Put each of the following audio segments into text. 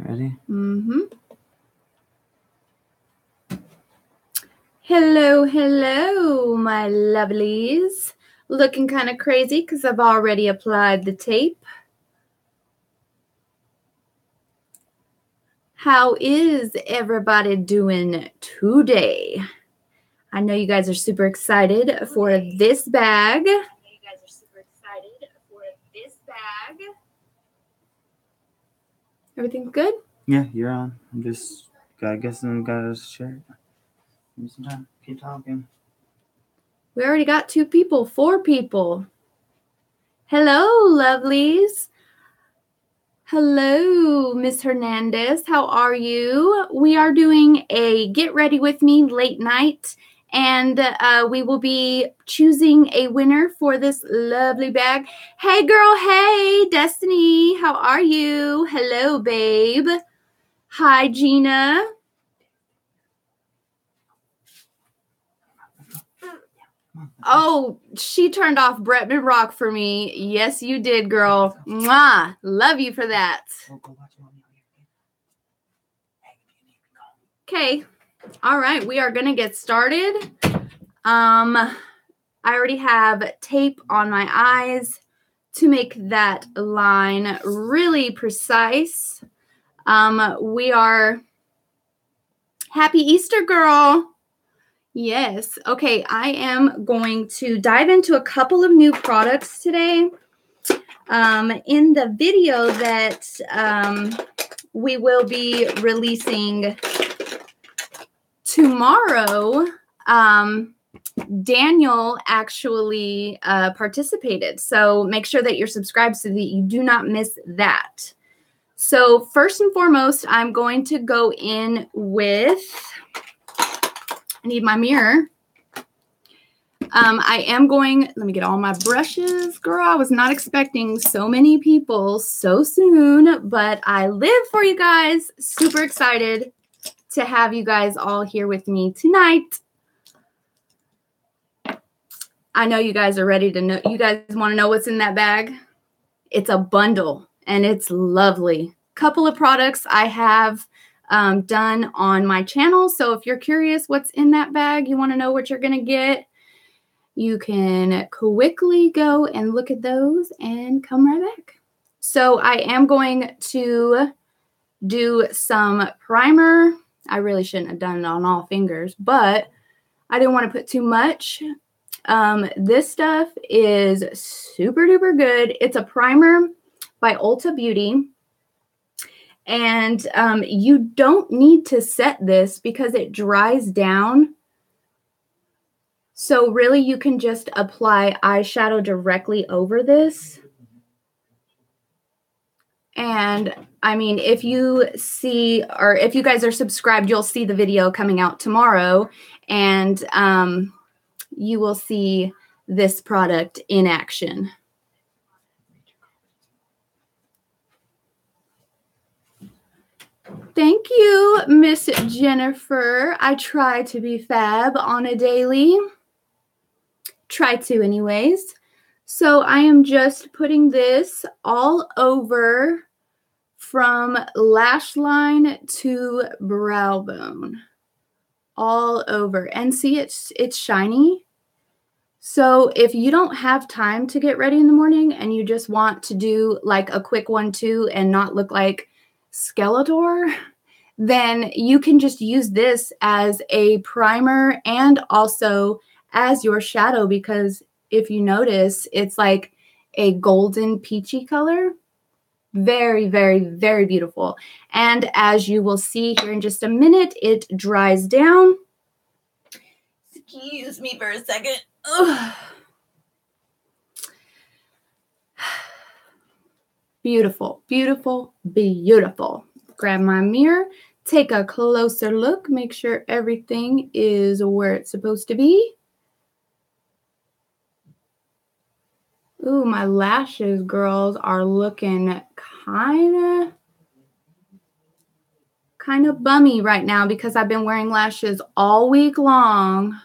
Ready? Mm-hmm. Hello, hello, my lovelies. Looking kind of crazy because I've already applied the tape. How is everybody doing today? I know you guys are super excited for this bag. Everything's good? Yeah, you're on. I guess I'm gotta share it. Give me some time. Keep talking. We already got 2 people, 4 people. Hello, lovelies. Hello, Miss Hernandez. How are you? We are doing a Get Ready With Me late night, and we will be choosing a winner for this lovely bag. Hey, girl. Hey, Destiny. How are you? Hello, babe. Hi, Gina. Oh, she turned off Bretman Rock for me. Yes, you did, girl. Mwah. Love you for that. Okay. All right. We are going to get started. I already have tape on my eyes to make that line really precise. We are Happy Easter, girl. Yes. Okay, I am going to dive into a couple of new products today. In the video that we will be releasing tomorrow, Daniel actually participated. So make sure that you're subscribed so that you do not miss that. So first and foremost, I'm going to go in with... I need my mirror. I am going, let me get all my brushes. Girl, I was not expecting so many people so soon, but I live for you guys. Super excited to have you guys all here with me tonight. I know you guys are ready to know. You guys want to know what's in that bag? It's a bundle, and it's lovely. Couple of products I have done on my channel. So if you're curious what's in that bag, you want to know what you're going to get, you can quickly go and look at those and come right back. So I am going to do some primer. I really shouldn't have done it on all fingers, but I didn't want to put too much. This stuff is super duper good. It's a primer by Ulta Beauty. And you don't need to set this because it dries down. So really you can just apply eyeshadow directly over this. And I mean, if you see, or if you guys are subscribed, you'll see the video coming out tomorrow, and you will see this product in action. Thank you, Miss Jennifer. I try to be fab on a daily. Try to anyways. So I am just putting this all over from lash line to brow bone. All over. And see, it's shiny. So if you don't have time to get ready in the morning and you just want to do like a quick 1-2 and not look like Skeletor, then you can just use this as a primer and also as your shadow, because if you notice, it's like a golden peachy color. Very, very, very beautiful. And as you will see here in just a minute, it dries down. Excuse me for a second. Ugh. Beautiful, beautiful, beautiful. Grab my mirror, take a closer look, make sure everything is where it's supposed to be. Ooh, my lashes, girls, are looking kind of bummy right now because I've been wearing lashes all week long.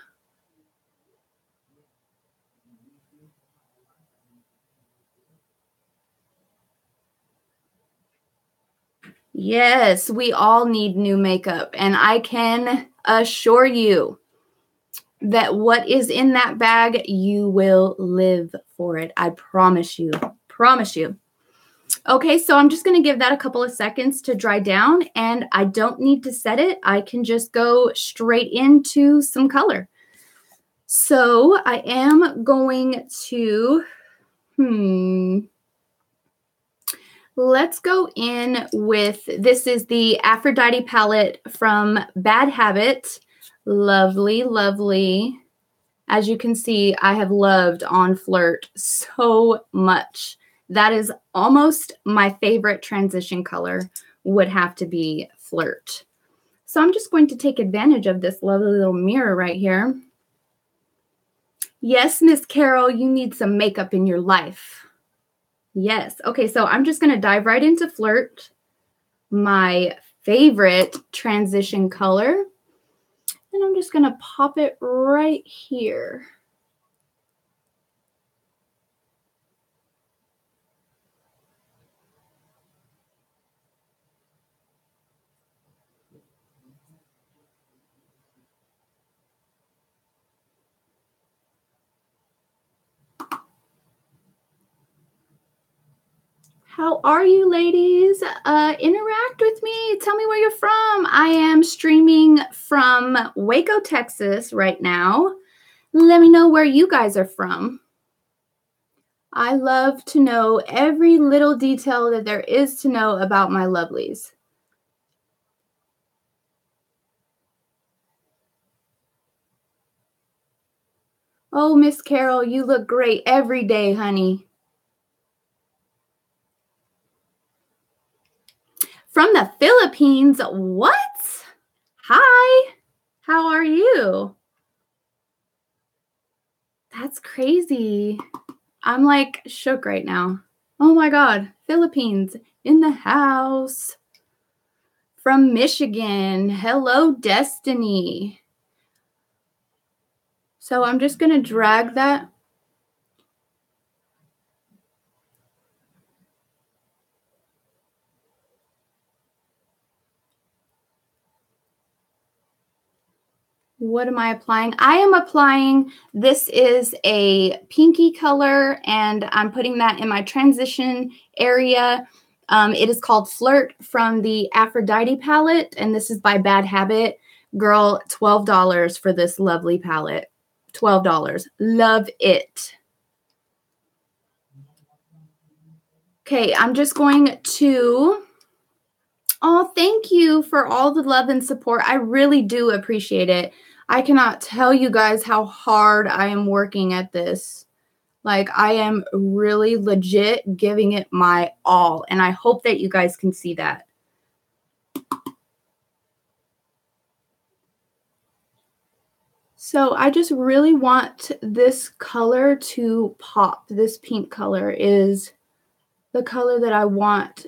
Yes, we all need new makeup, and I can assure you that what is in that bag, you will live for it. I promise you. Promise you. Okay, so I'm just going to give that a couple of seconds to dry down, and I don't need to set it. I can just go straight into some color. So I am going to, let's go in with, this is the Aphrodite palette from Bad Habit. Lovely, lovely. As you can see, I have loved On Flirt so much. That is almost my favorite transition color, would have to be Flirt. So I'm just going to take advantage of this lovely little mirror right here. Yes, Miss Carol, you need some makeup in your life. Yes. Okay, so I'm just going to dive right into Flirt, my favorite transition color. And I'm just going to pop it right here. How are you, ladies? Interact with me. Tell me where you're from. I am streaming from Waco, Texas right now. Let me know where you guys are from. I love to know every little detail that there is to know about my lovelies. Oh, Miss Carol, you look great every day, honey. From the Philippines, what? Hi, how are you? That's crazy. I'm like shook right now. Oh my God, Philippines in the house. From Michigan, hello, Destiny. So I'm just going to drag that. What am I applying? I am applying, this is a pinky color, and I'm putting that in my transition area. It is called Flirt from the Aphrodite palette, and this is by Bad Habit. Girl, $12 for this lovely palette. $12. Love it. Okay, I'm just going to... Oh, thank you for all the love and support. I really do appreciate it. I cannot tell you guys how hard I am working at this. Like, I am really legit giving it my all, and I hope that you guys can see that. So I just really want this color to pop. This pink color is the color that I want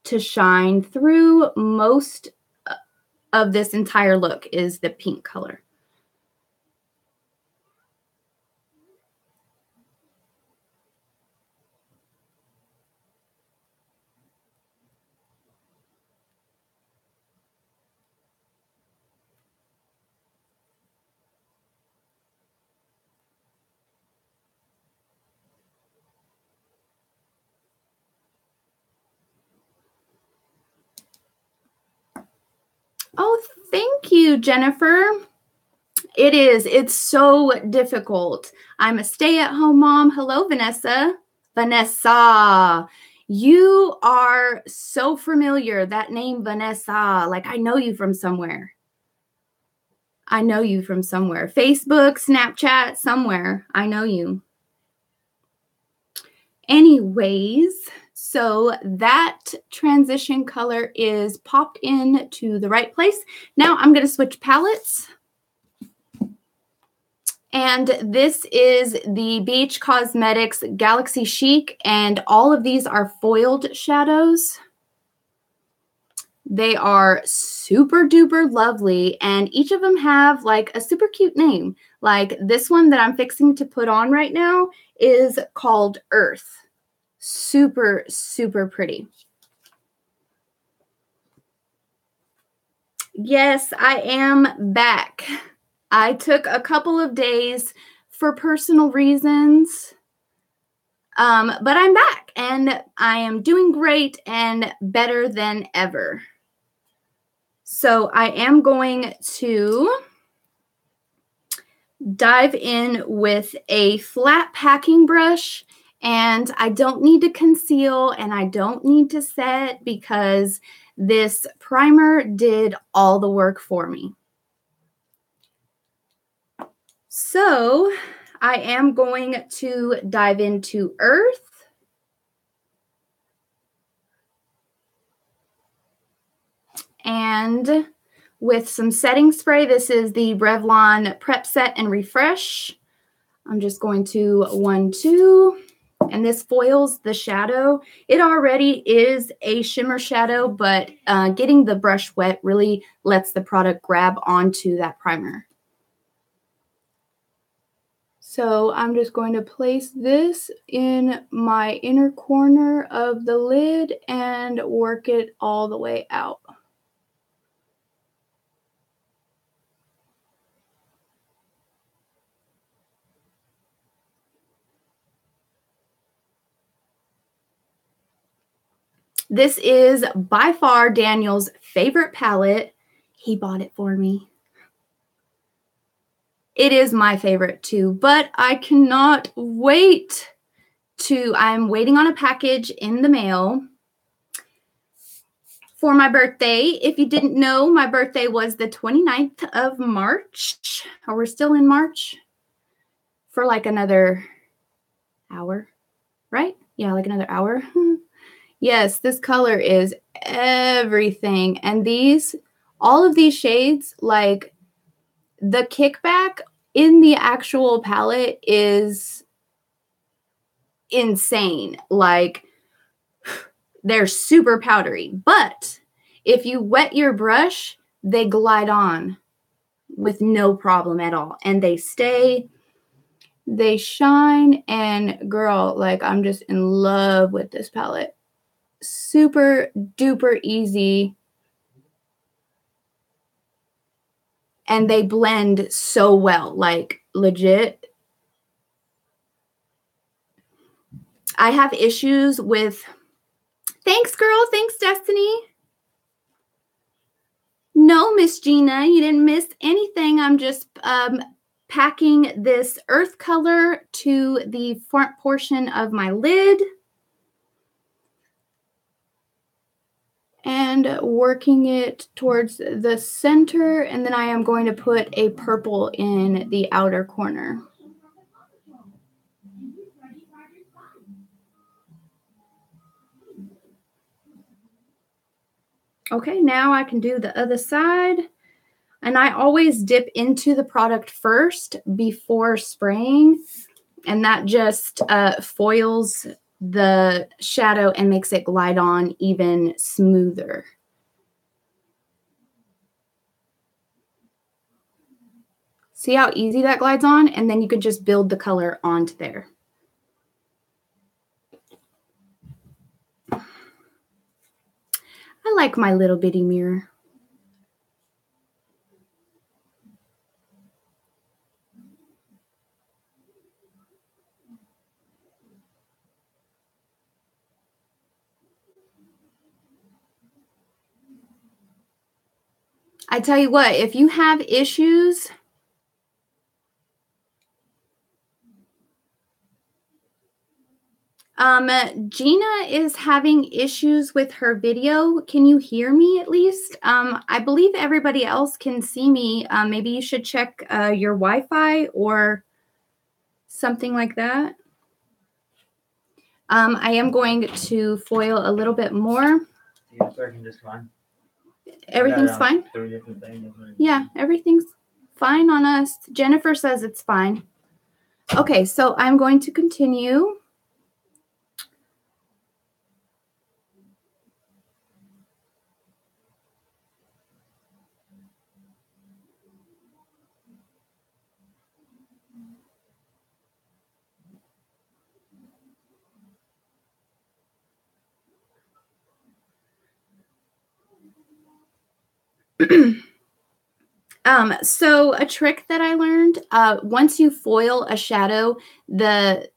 to shine through most of this entire look, is the pink color. Oh, thank you, Jennifer. It is. It's so difficult. I'm a stay-at-home mom. Hello, Vanessa. Vanessa. You are so familiar, that name Vanessa. Like, I know you from somewhere. I know you from somewhere. Facebook, Snapchat, somewhere. I know you. Anyways, so that transition color is popped in to the right place. Now I'm going to switch palettes. And this is the BH Cosmetics Galaxy Chic, and all of these are foiled shadows. They are super duper lovely, and each of them have like a super cute name. Like this one that I'm fixing to put on right now is called Earth. Super, super pretty. Yes, I am back. I took a couple of days for personal reasons, but I'm back and I am doing great and better than ever. So I am going to dive in with a flat packing brush, and I don't need to conceal and I don't need to set because this primer did all the work for me. So I am going to dive into Earth. And with some setting spray, this is the Revlon Prep Set and Refresh. I'm just going to 1-2, and this foils the shadow. It already is a shimmer shadow, but getting the brush wet really lets the product grab onto that primer. So I'm just going to place this in my inner corner of the lid and work it all the way out. This is by far Daniel's favorite palette. He bought it for me. It is my favorite too, but I cannot wait I'm waiting on a package in the mail for my birthday. If you didn't know, my birthday was the 29th of March. Or we're still in March for like another hour, right? Yeah, like another hour. Yes, this color is everything. And all of these shades, like the kickback in the actual palette is insane. Like they're super powdery, but if you wet your brush, they glide on with no problem at all. And they shine, and girl, like I'm just in love with this palette. Super duper easy. And they blend so well, like legit. I have issues with, thanks girl, thanks Destiny. No, Miss Gina, you didn't miss anything. I'm just packing this earth color to the front portion of my lid and working it towards the center, and then I am going to put a purple in the outer corner. Okay, now I can do the other side. And I always dip into the product first before spraying, and that just foils the shadow and makes it glide on even smoother. See how easy that glides on? And then you could just build the color onto there. I like my little bitty mirror. I tell you what, if you have issues, Gina is having issues with her video. Can you hear me at least? I believe everybody else can see me. Maybe you should check your Wi-Fi or something like that. I am going to foil a little bit more. Yeah, it's working just fine. Everything's fine? 3 different things. Yeah, everything's fine on us. Jennifer says it's fine. Okay, so I'm going to continue. So a trick that I learned, once you foil a shadow, the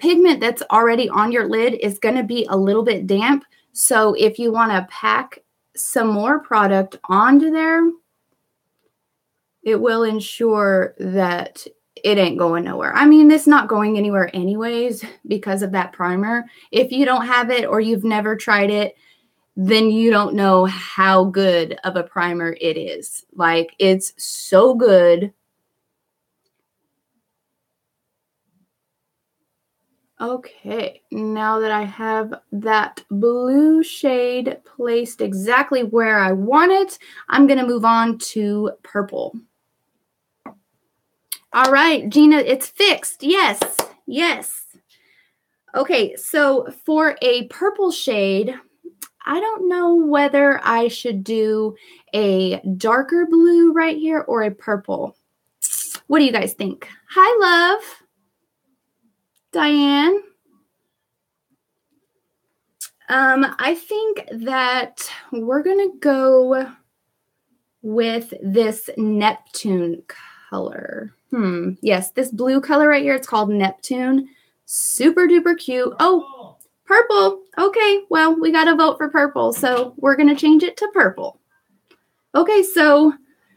pigment that's already on your lid is going to be a little bit damp. So if you want to pack some more product onto there, it will ensure that it ain't going nowhere. I mean, it's not going anywhere anyways because of that primer. If you don't have it or you've never tried it, then you don't know how good of a primer it is. Like, it's so good. Okay, now that I have that blue shade placed exactly where I want it, I'm going to move on to purple. All right, Gina, it's fixed. Yes, yes. Okay, so for a purple shade, I don't know whether I should do a darker blue right here or a purple. What do you guys think? Hi, love. Diane. I think that we're going to go with this Neptune color. Yes, this blue color right here, it's called Neptune. Super duper cute. Oh, purple. Okay, well, we got to vote for purple, so we're going to change it to purple. Okay, so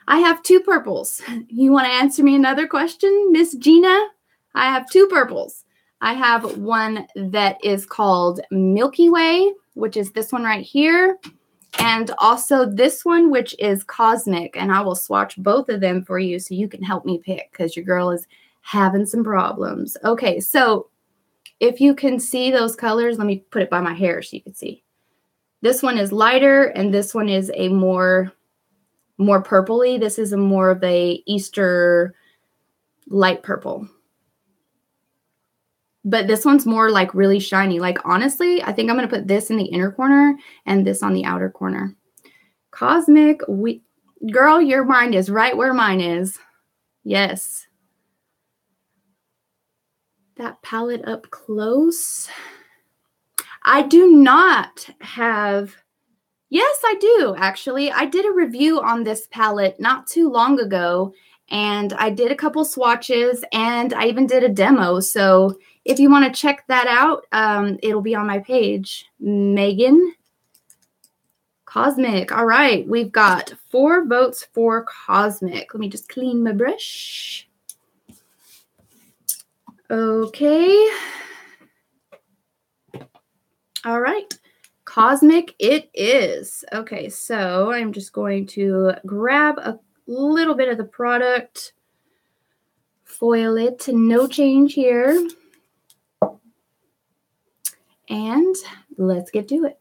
I have two purples. You want to answer me another question, Miss Gina? I have two purples. I have one that is called Milky Way, which is this one right here, and also this one, which is Cosmic, and I will swatch both of them for you so you can help me pick because your girl is having some problems. Okay, so if you can see those colors, let me put it by my hair so you can see. This one is lighter, and this one is a more purpley. This is a more of a Easter light purple. But this one's more like really shiny. Like, honestly, I think I'm going to put this in the inner corner and this on the outer corner. Cosmic, girl, your mind is right where mine is. Yes. That palette up close. I do not have... Yes, I do, actually. I did a review on this palette not too long ago, and I did a couple swatches, and I even did a demo. So if you want to check that out, it'll be on my page. Megan. Cosmic. All right, we've got 4 votes for Cosmic. Let me just clean my brush. Okay. All right. Cosmic it is. Okay, so I'm just going to grab a little bit of the product, foil it, no change here, and let's get to it.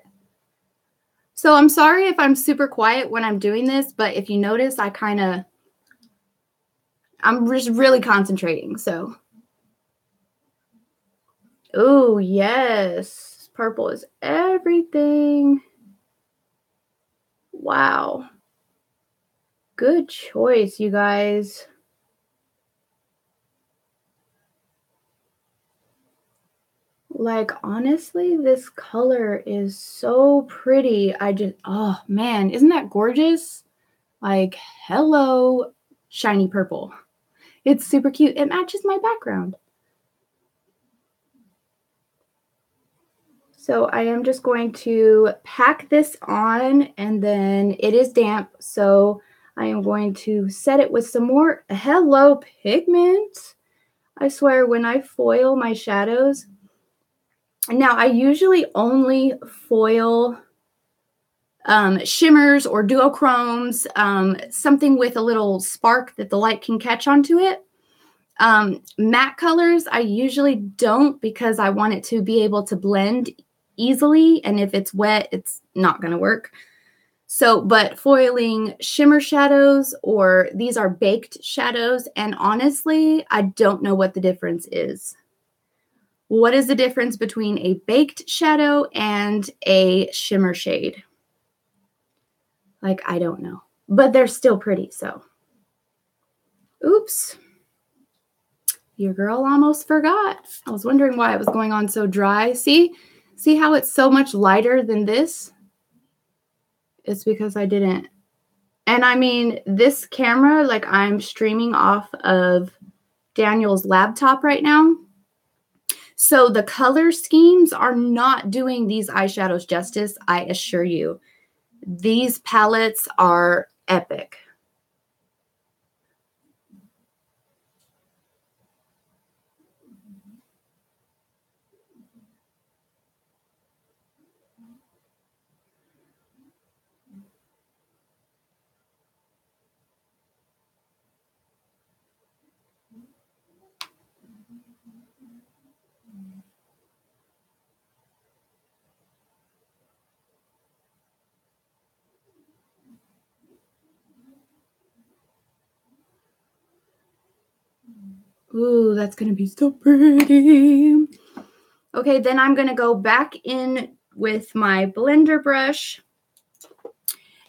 So I'm sorry if I'm super quiet when I'm doing this, but if you notice, I'm just really concentrating, so. Oh, yes. Purple is everything. Wow. Good choice, you guys. Like, honestly, this color is so pretty. Oh man, isn't that gorgeous? Like, hello, shiny purple. It's super cute. It matches my background. So I am just going to pack this on, and then it is damp, so I am going to set it with some more Hello Pigment. I swear, when I foil my shadows, now I usually only foil shimmers or duochromes, something with a little spark that the light can catch onto it. Matte colors, I usually don't because I want it to be able to blend easily, and if it's wet, it's not going to work. So, but foiling shimmer shadows, or these are baked shadows, and honestly, I don't know what the difference is. What is the difference between a baked shadow and a shimmer shade? Like, I don't know, but they're still pretty, so. Oops. Your girl almost forgot. I was wondering why it was going on so dry. See how it's so much lighter than this? It's because I didn't And I mean, this camera, like I'm streaming off of Daniel's laptop right now. So the color schemes are not doing these eyeshadows justice, I assure you. These palettes are epic. Ooh, that's going to be so pretty. Okay, then I'm going to go back in with my blender brush.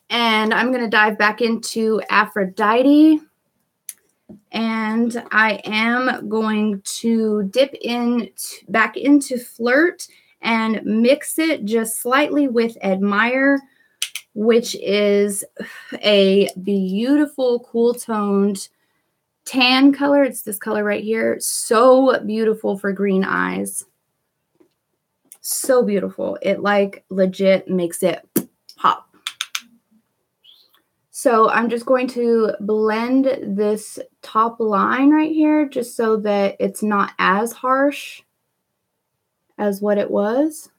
And I'm going to dive back into Aphrodite. And I am going to dip in back into Flirt and mix it just slightly with Admire, which is a beautiful, cool-toned tan color. It's this color right here. So beautiful for green eyes. So beautiful. It like legit makes it pop. So I'm just going to blend this top line right here just so that it's not as harsh as what it was.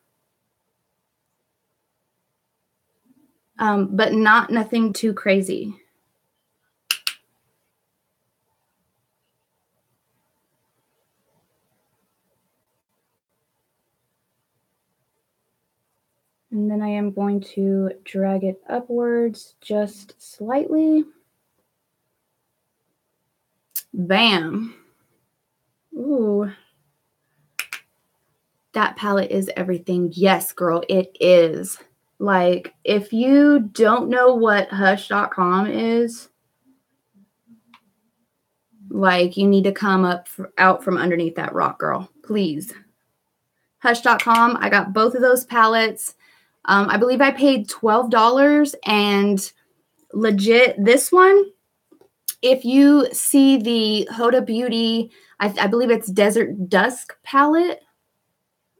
But nothing too crazy. And then I am going to drag it upwards just slightly. Bam. Ooh. That palette is everything. Yes, girl, it is. Like, if you don't know what Hush.com is, like, you need to come out from underneath that rock, girl. Please. Hush.com. I got both of those palettes. I believe I paid $12, and legit, this one, if you see the Huda Beauty, I believe it's Desert Dusk palette.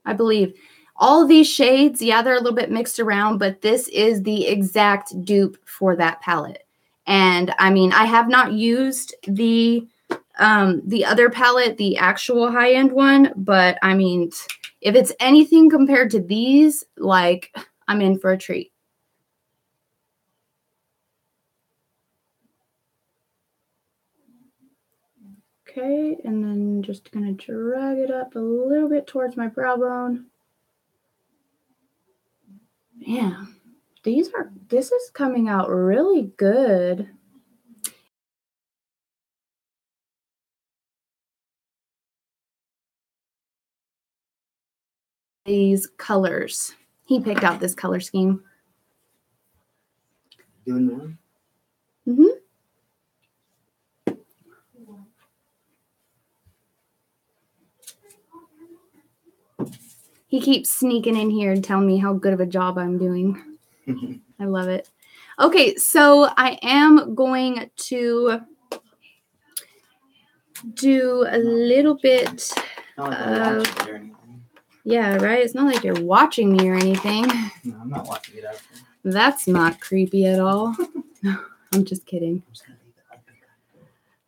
I believe all of these shades, yeah, they're a little bit mixed around, but this is the exact dupe for that palette. And I mean, I have not used the other palette, the actual high-end one, but I mean, if it's anything compared to these, like, I'm in for a treat. Okay, and then just gonna drag it up a little bit towards my brow bone. Yeah, this is coming out really good. These colors. He picked out this color scheme. Doing the one? Mm-hmm. He keeps sneaking in here and telling me how good of a job I'm doing. I love it. Okay, so I am going to do a little bit of... Yeah, right? It's not like you're watching me or anything. No, I'm not watching it out. That's not creepy at all. No, I'm just kidding.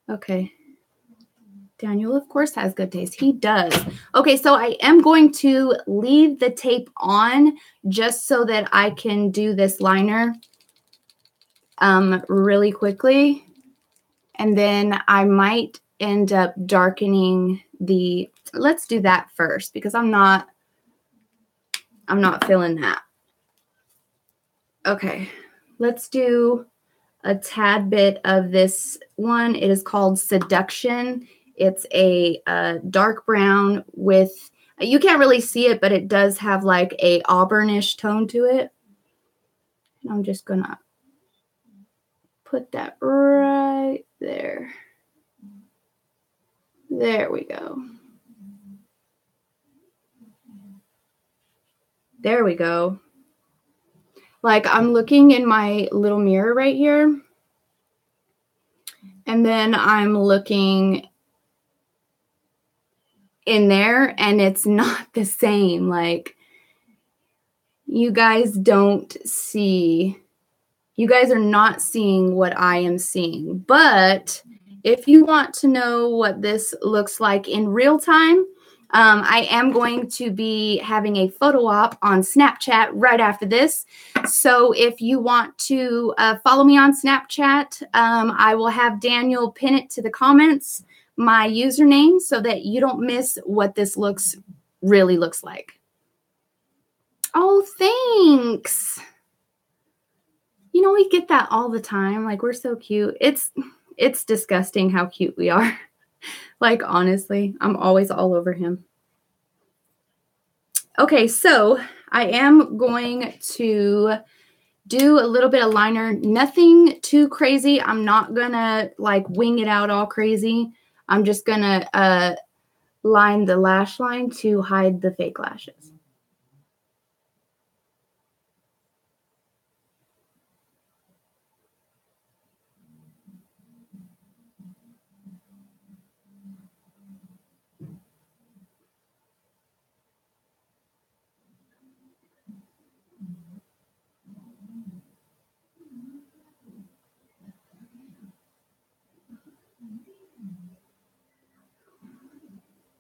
Okay. Daniel, of course, has good taste. He does. Okay, so I am going to leave the tape on just so that I can do this liner really quickly. And then I might end up darkening the... Let's do that first because I'm not feeling that. Okay, let's do a tad bit of this one. It is called Seduction. It's a dark brown with, you can't really see it, but it does have like a auburnish tone to it. And I'm just gonna put that right there. There we go. There we go. Like, I'm looking in my little mirror right here, And then I'm looking in there and it's not the same. Like, you guys don't see, you guys are not seeing what I am seeing. But if you want to know what this looks like in real time, I am going to be having a photo op on Snapchat right after this. So if you want to follow me on Snapchat, I will have Daniel pin it to the comments, my username, so that you don't miss what this really looks like. Oh, thanks. You know, we get that all the time. Like, we're so cute. It's disgusting how cute we are. Like, honestly, I'm always all over him. Okay, so I am going to do a little bit of liner. Nothing too crazy. I'm not gonna like wing it out all crazy. I'm just gonna line the lash line to hide the fake lashes.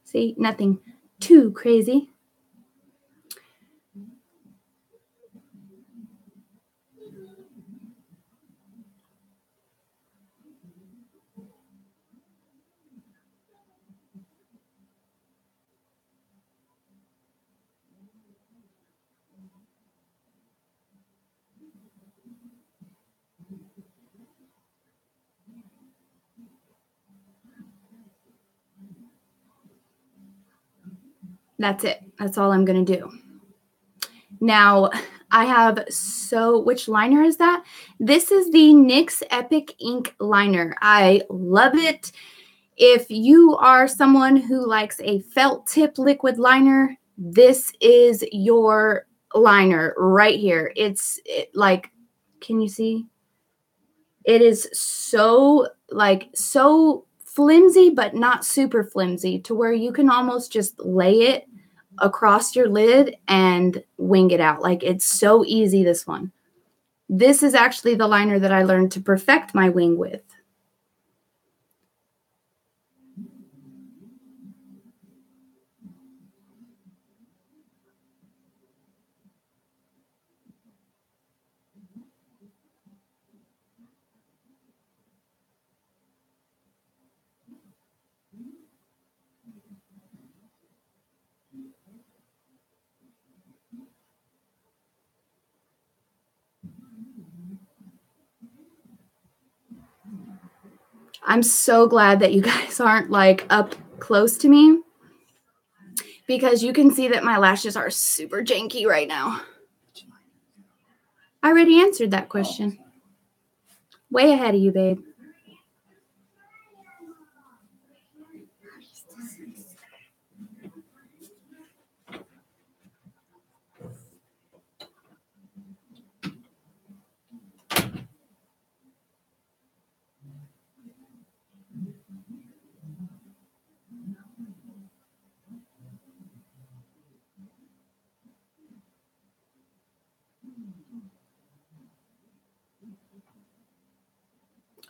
See, nothing too crazy. That's it. That's all I'm going to do. Now, I have, which liner is that? This is the NYX Epic Ink Liner. I love it. If you are someone who likes a felt tip liquid liner, this is your liner right here. Like, can you see? It is so flimsy, but not super flimsy, to where you can almost just lay it across your lid and wing it out. Like, it's so easy, this one. This is actually the liner that I learned to perfect my wing with. I'm so glad that you guys aren't like up close to me, because you can see that my lashes are super janky right now. I already answered that question. Way ahead of you, babe.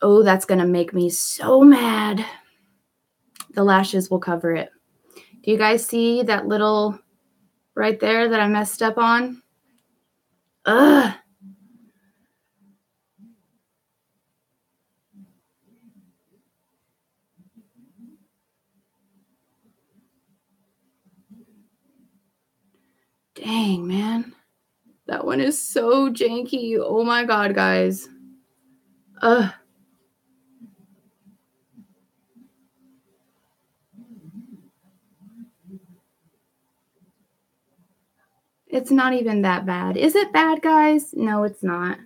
Oh, that's going to make me so mad. The lashes will cover it. Do you guys see that little right there that I messed up on? Ugh. Dang, man. That one is so janky. Oh my God, guys. Ugh. It's not even that bad. Is it bad, guys? No, it's not.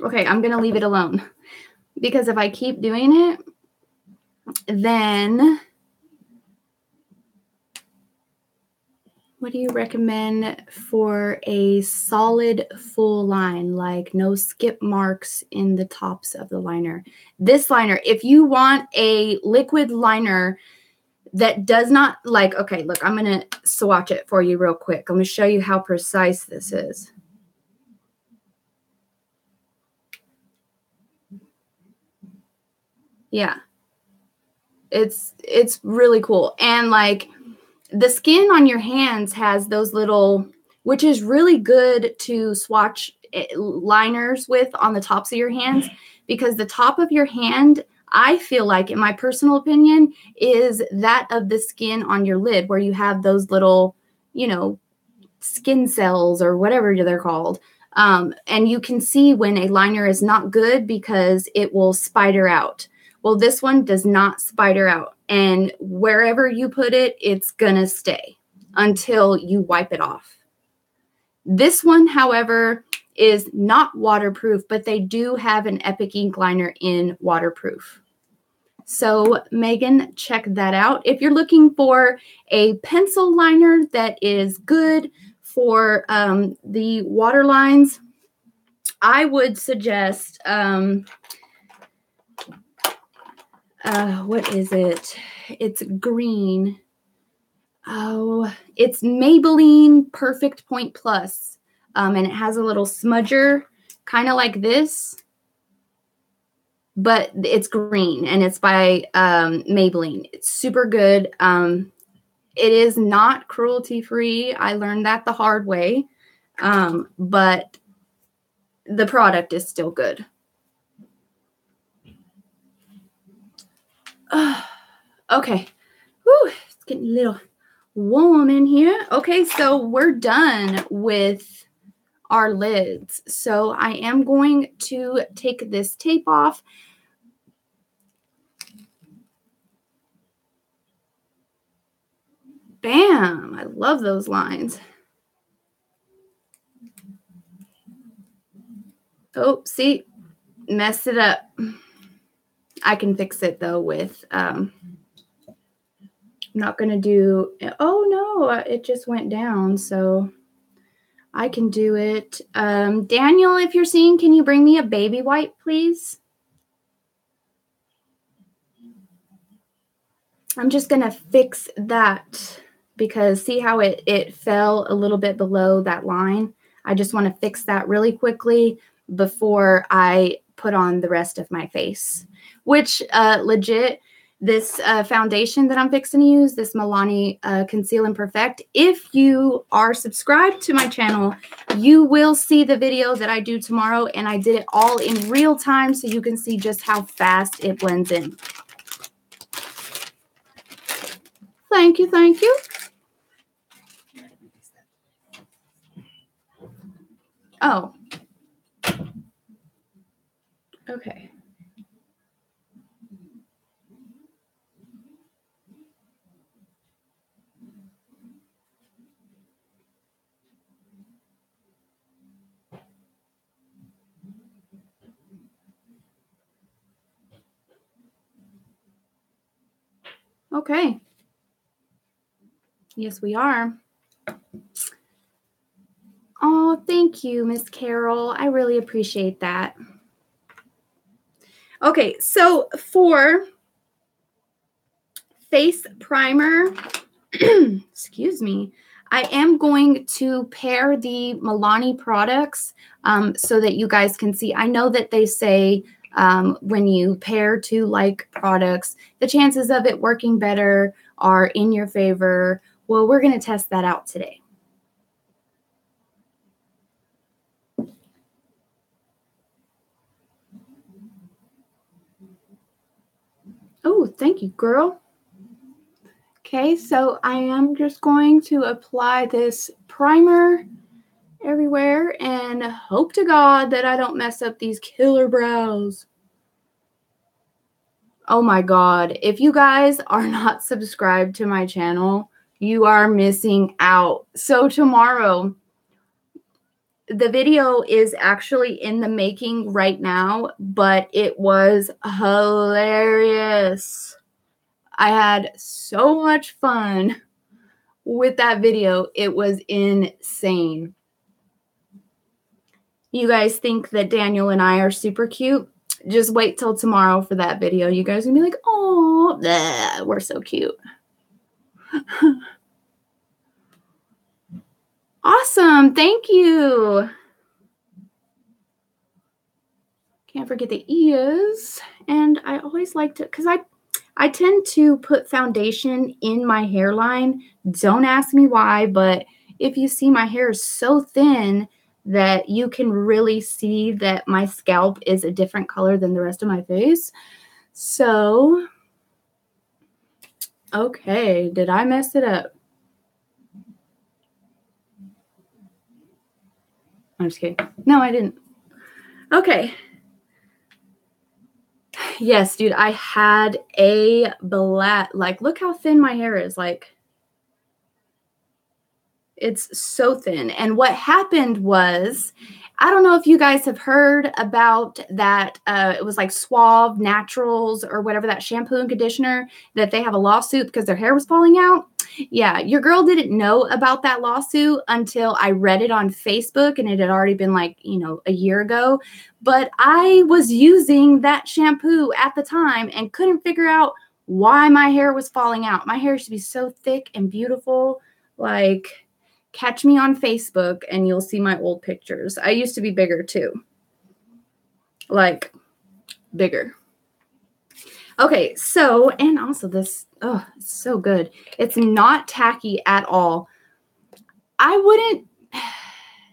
Okay, I'm going to leave it alone because if I keep doing it, then what do you recommend for a solid full line, like no skip marks in the tops of the liner? This liner, if you want a liquid liner that does not like, okay, look, I'm going to swatch it for you real quick. I'm going to show you how precise this is. Yeah. It's really cool. And like the skin on your hands has those little, which is really good to swatch liners with on the tops of your hands, because the top of your hand, I feel like, in my personal opinion, is that of the skin on your lid, where you have those little, you know, skin cells or whatever they're called. And you can see when a liner is not good because it will spider out. Well, this one does not spider out. And wherever you put it, it's going to stay until you wipe it off. This one, however, is not waterproof, but they do have an Epic Ink liner in waterproof. So, Megan, check that out. If you're looking for a pencil liner that is good for the water lines, I would suggest, what is it? It's green. Oh, it's Maybelline Perfect Point Plus. And it has a little smudger, kind of like this, but it's green, and it's by Maybelline. It's super good. It is not cruelty-free. I learned that the hard way, but the product is still good. Okay. Whew, it's getting a little warm in here. Okay, so we're done with our lids. So I am going to take this tape off. Bam! I love those lines. Oh, see, messed it up. I can fix it though with, I'm not going to do, oh no, it just went down. So I can do it. Daniel, if you're seeing, can you bring me a baby wipe, please? I'm just going to fix that because see how it fell a little bit below that line? I just want to fix that really quickly before I put on the rest of my face, which legit, this foundation that I'm fixing to use, this Milani Conceal and Perfect, if you are subscribed to my channel, you will see the video that I do tomorrow, and I did it all in real time so you can see just how fast it blends in. Thank you, thank you. Oh. Okay. Okay. Yes, we are. Oh, thank you, Miss Carol. I really appreciate that. Okay, so for face primer, excuse me, I am going to pair the Milani products so that you guys can see. I know that they say when you pair two like products, the chances of it working better are in your favor. Well, we're going to test that out today. Oh, thank you, girl. Okay, so I am just going to apply this primer everywhere and hope to God that I don't mess up these killer brows. Oh my God, if you guys are not subscribed to my channel, you are missing out. So tomorrow, the video is actually in the making right now, but it was hilarious. I had so much fun with that video. It was insane. You guys think that Daniel and I are super cute? Just wait till tomorrow for that video. You guys are gonna be like, oh, we're so cute. Awesome. Thank you. Can't forget the ears. And I always like to, because I tend to put foundation in my hairline. Don't ask me why, but if you see, my hair is so thin that you can really see that my scalp is a different color than the rest of my face. So, okay, did I mess it up? I'm just kidding. No, I didn't. Okay. Yes, dude, I had a black, like, look how thin my hair is. Like, it's so thin. And what happened was, I don't know if you guys have heard about that. It was like Suave Naturals or whatever, that shampoo and conditioner, that they have a lawsuit because their hair was falling out. Yeah, your girl didn't know about that lawsuit until I read it on Facebook, and it had already been like, a year ago. But I was using that shampoo at the time and couldn't figure out why my hair was falling out. My hair used to be so thick and beautiful. Like, catch me on Facebook and you'll see my old pictures. I used to be bigger too. Like, bigger. Okay, so, and also this, oh, it's so good. It's not tacky at all. I wouldn't,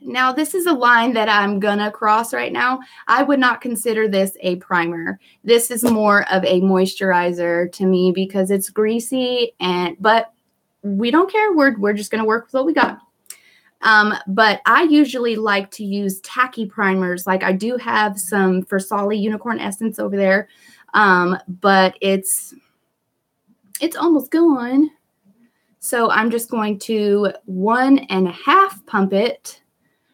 now this is a line that I'm gonna cross right now. I would not consider this a primer. This is more of a moisturizer to me because it's greasy, but we don't care. We're just gonna work with what we got. But I usually like to use tacky primers. Like, I do have some Versali Unicorn Essence over there. But it's almost gone. So I'm just going to 1.5 pump it.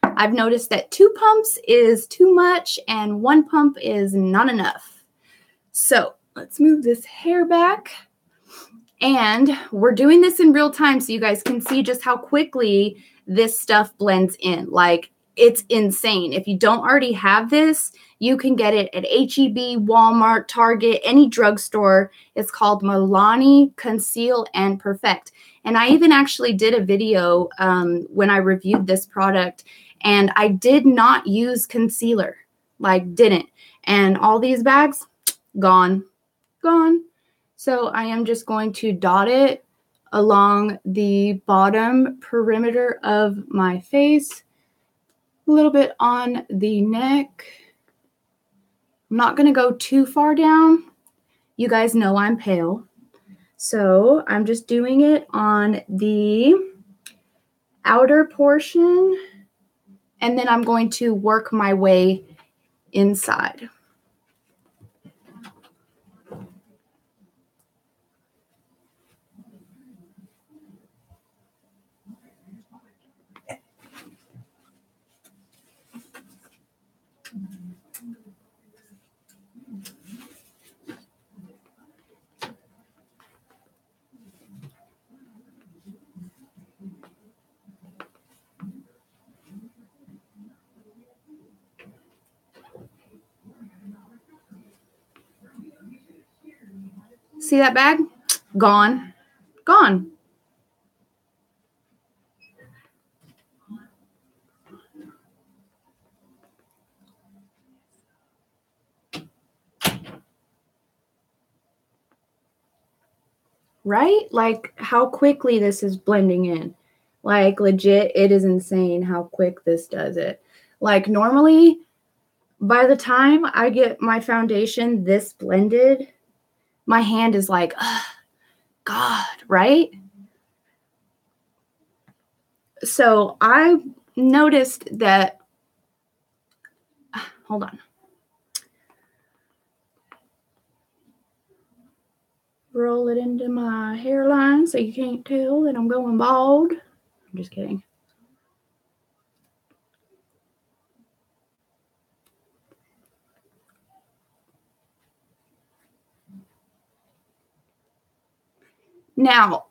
I've noticed that 2 pumps is too much and 1 pump is not enough. So let's move this hair back. And we're doing this in real time so you guys can see just how quickly this stuff blends in. Like, it's insane. If you don't already have this, you can get it at H-E-B, Walmart, Target, any drugstore. It's called Milani Conceal and Perfect. And I even actually did a video when I reviewed this product, and I did not use concealer. Like, didn't. And all these bags, gone. So I am just going to dot it along the bottom perimeter of my face, a little bit on the neck. I'm not going to go too far down. You guys know I'm pale. So I'm just doing it on the outer portion, and then I'm going to work my way inside. See that bag? Gone. Right? Like, how quickly this is blending in. Like, legit, it is insane how quick this does it. Like, normally, by the time I get my foundation this blended, my hand is like, oh, God, right? So I noticed that, hold on. roll it into my hairline so you can't tell that I'm going bald. I'm just kidding. Now,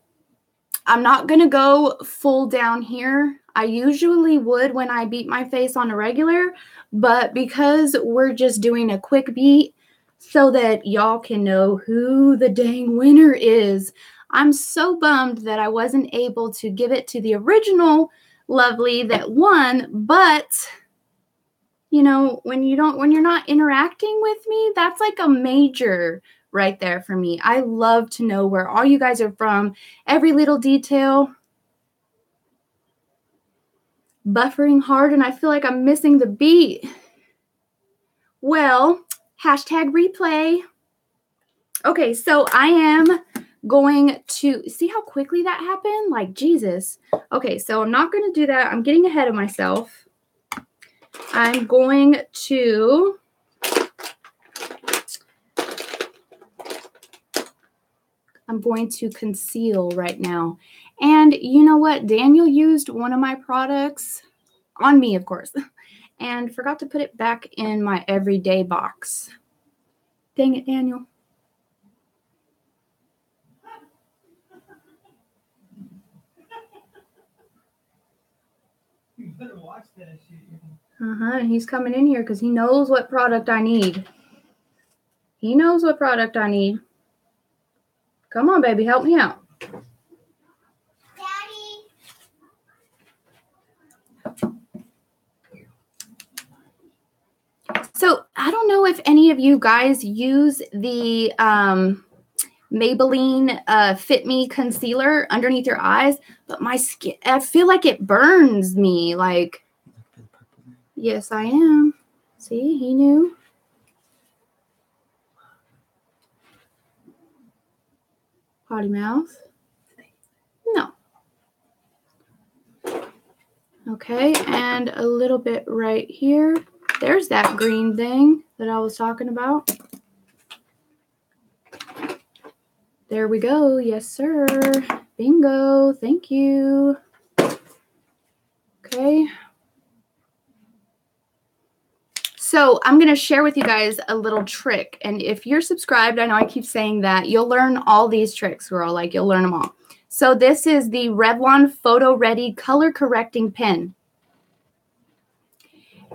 I'm not going to go full down here. I usually would when I beat my face on a regular, but because we're just doing a quick beat so that y'all can know who the dang winner is, I'm so bummed that I wasn't able to give it to the original Lovely that won, but you know, when you're not interacting with me, that's like a major right there for me. I love to know where all you guys are from, every little detail. Buffering hard and I feel like I'm missing the beat. Well, hashtag replay. Okay, so I am going to see how quickly that happened. Like, Jesus. Okay, so I'm not going to do that. I'm getting ahead of myself. I'm going to conceal right now. And you know what? Daniel used one of my products on me, of course, and forgot to put it back in my everyday box. Dang it, Daniel. You better watch that shit. He's coming in here because he knows what product I need. He knows what product I need. Come on, baby, help me out. Daddy. So I don't know if any of you guys use the Maybelline Fit Me concealer underneath your eyes, but my skin, I feel like it burns me. Like, yes, I am. See, he knew. Potty mouth. No. Okay, and a little bit right here. There's that green thing that I was talking about. There we go. Yes, sir. Bingo. Thank you. Okay. So I'm going to share with you guys a little trick. And if you're subscribed, I know I keep saying that, you'll learn all these tricks, girl. Like, you'll learn them all. So this is the Revlon Photo Ready Color Correcting Pen.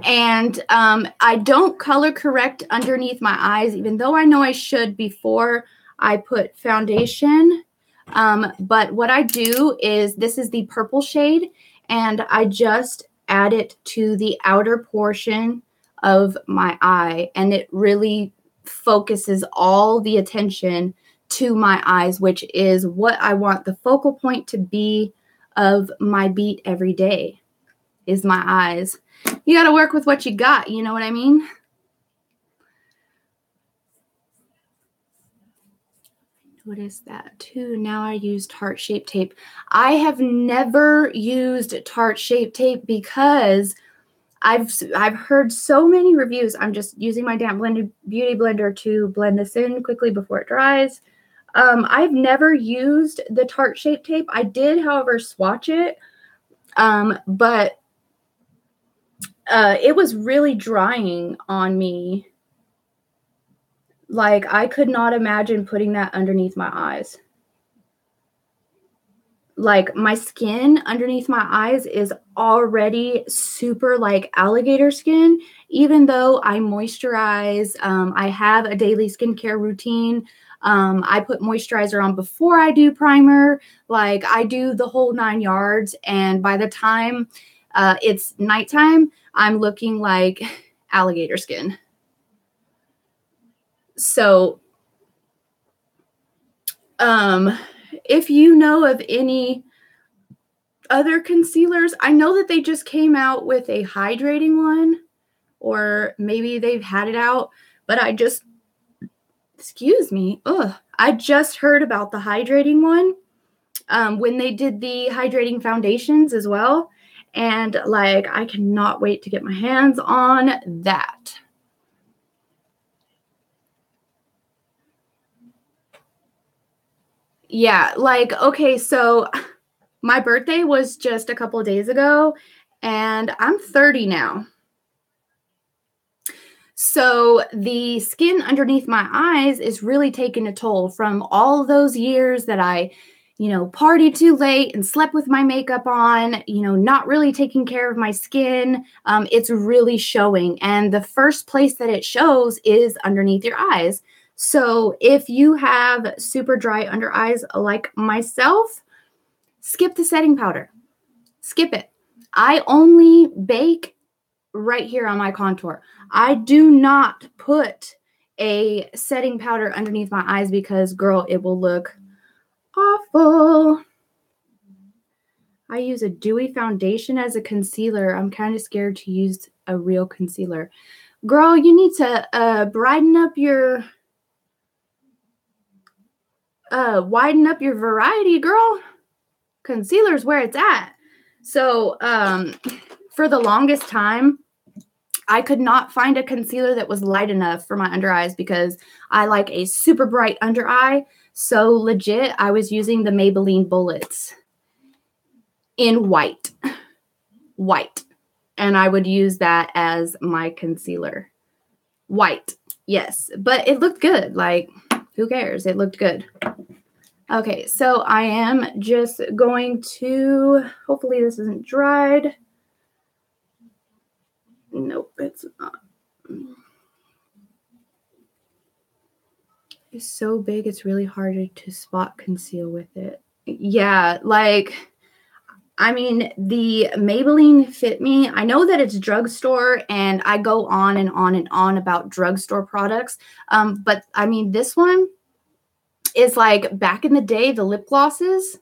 And I don't color correct underneath my eyes, even though I know I should before I put foundation. But what I do is, this is the purple shade, and I just add it to the outer portion of my eye, and it really focuses all the attention to my eyes, which is what I want the focal point to be of my beat every day, is my eyes. You got to work with what you got, you know what I mean? What is that too? Now I used heart-shaped tape. I have never used Tarte-shaped tape because I've heard so many reviews. I'm just using my damn beauty blender to blend this in quickly before it dries. I've never used the Tarte-shaped tape. I did, however, swatch it, but it was really drying on me. Like, I could not imagine putting that underneath my eyes. Like, my skin underneath my eyes is already super like alligator skin, even though I moisturize. I have a daily skincare routine. I put moisturizer on before I do primer. Like, I do the whole 9 yards. And by the time it's nighttime, I'm looking like alligator skin. So, if you know of any other concealers, I know that they just came out with a hydrating one, or maybe they've had it out, but I just, I just heard about the hydrating one when they did the hydrating foundations as well. And like, I cannot wait to get my hands on that. Yeah, like, okay, so my birthday was just a couple of days ago, and I'm 30 now. So the skin underneath my eyes is really taking a toll from all those years that I, partied too late and slept with my makeup on, not really taking care of my skin. It's really showing. And the first place that it shows is underneath your eyes. So if you have super dry under eyes like myself, skip the setting powder. Skip it. I only bake right here on my contour. I do not put a setting powder underneath my eyes because, girl, it will look awful. I use a dewy foundation as a concealer. I'm kind of scared to use a real concealer. Girl, you need to widen up your variety, girl. Concealer's where it's at. So for the longest time, I could not find a concealer that was light enough for my under eyes because I like a super bright under eye. So legit, I was using the Maybelline Bullets in white. And I would use that as my concealer. White, yes. But it looked good. Like, who cares? It looked good. Okay, so I am just going to, hopefully this isn't dried. Nope, it's not. It's so big, it's really hard to spot conceal with it. Yeah, like, I mean, the Maybelline Fit Me, I know that it's drugstore, and I go on and on and on about drugstore products. But, I mean, this one is like back in the day, the lip glosses.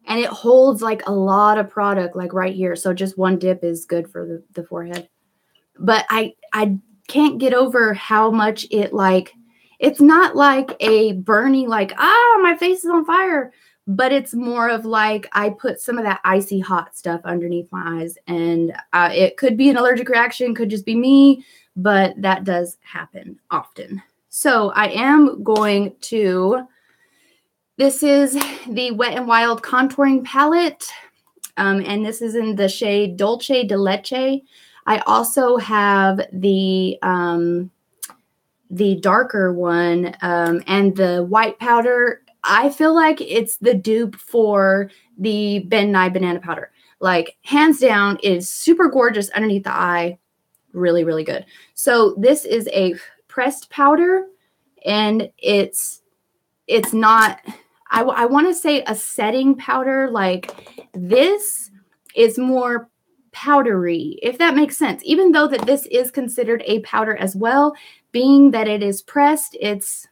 And it holds like a lot of product like right here. So just one dip is good for the forehead. But I can't get over how much it like, it's not like a burning like, my face is on fire. But it's more of like I put some of that icy hot stuff underneath my eyes. And it could be an allergic reaction, could just be me. But that does happen often. So I am going to... This is the Wet n Wild contouring palette, and this is in the shade Dolce de Leche. I also have the darker one and the white powder. I feel like it's the dupe for the Ben Nye banana powder. Like, hands down, it is super gorgeous underneath the eye. Really, really good. So this is a pressed powder, and it's not... I want to say a setting powder. Like, this is more powdery, if that makes sense. Even though that this is considered a powder as well, being that it is pressed, it's...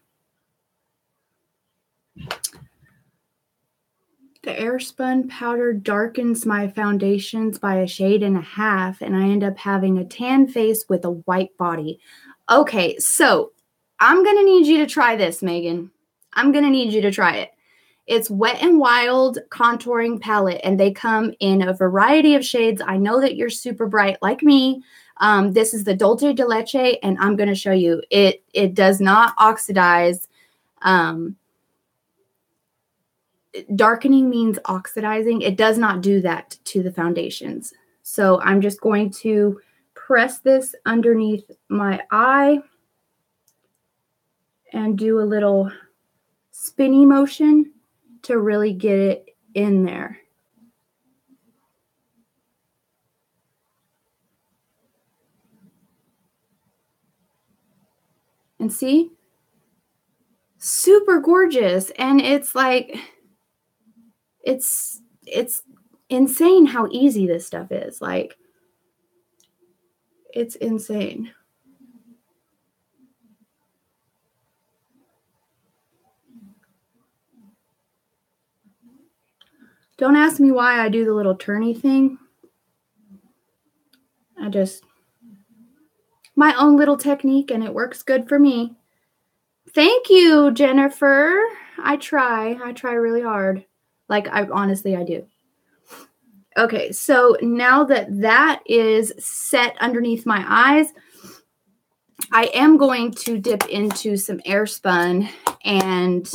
The Airspun powder darkens my foundations by a shade and a half, and I end up having a tan face with a white body. Okay, so I'm going to need you to try this, Megan. I'm going to need you to try it. It's Wet n Wild contouring palette, and they come in a variety of shades. I know that you're super bright like me. This is the Dolce de Leche, and I'm going to show you. It does not oxidize. Darkening means oxidizing. It does not do that to the foundations. So I'm just going to press this underneath my eye and do a little spinny motion to really get it in there. And see? Super gorgeous. And it's like, it's insane how easy this stuff is. Like, it's insane. Don't ask me why I do the little turny thing. My own little technique, and it works good for me. Thank you, Jennifer. I try really hard. Like, I do. Okay, so now that is set underneath my eyes, I am going to dip into some Airspun, and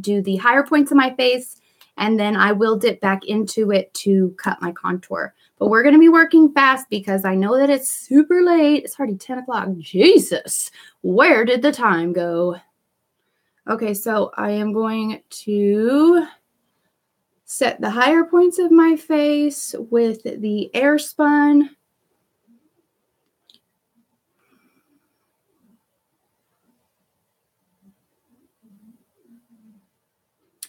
do the higher points of my face. And then I will dip back into it to cut my contour. But we're going to be working fast because I know that it's super late. It's already 10 o'clock. Jesus, where did the time go? Okay, so I am going to set the higher points of my face with the air spun.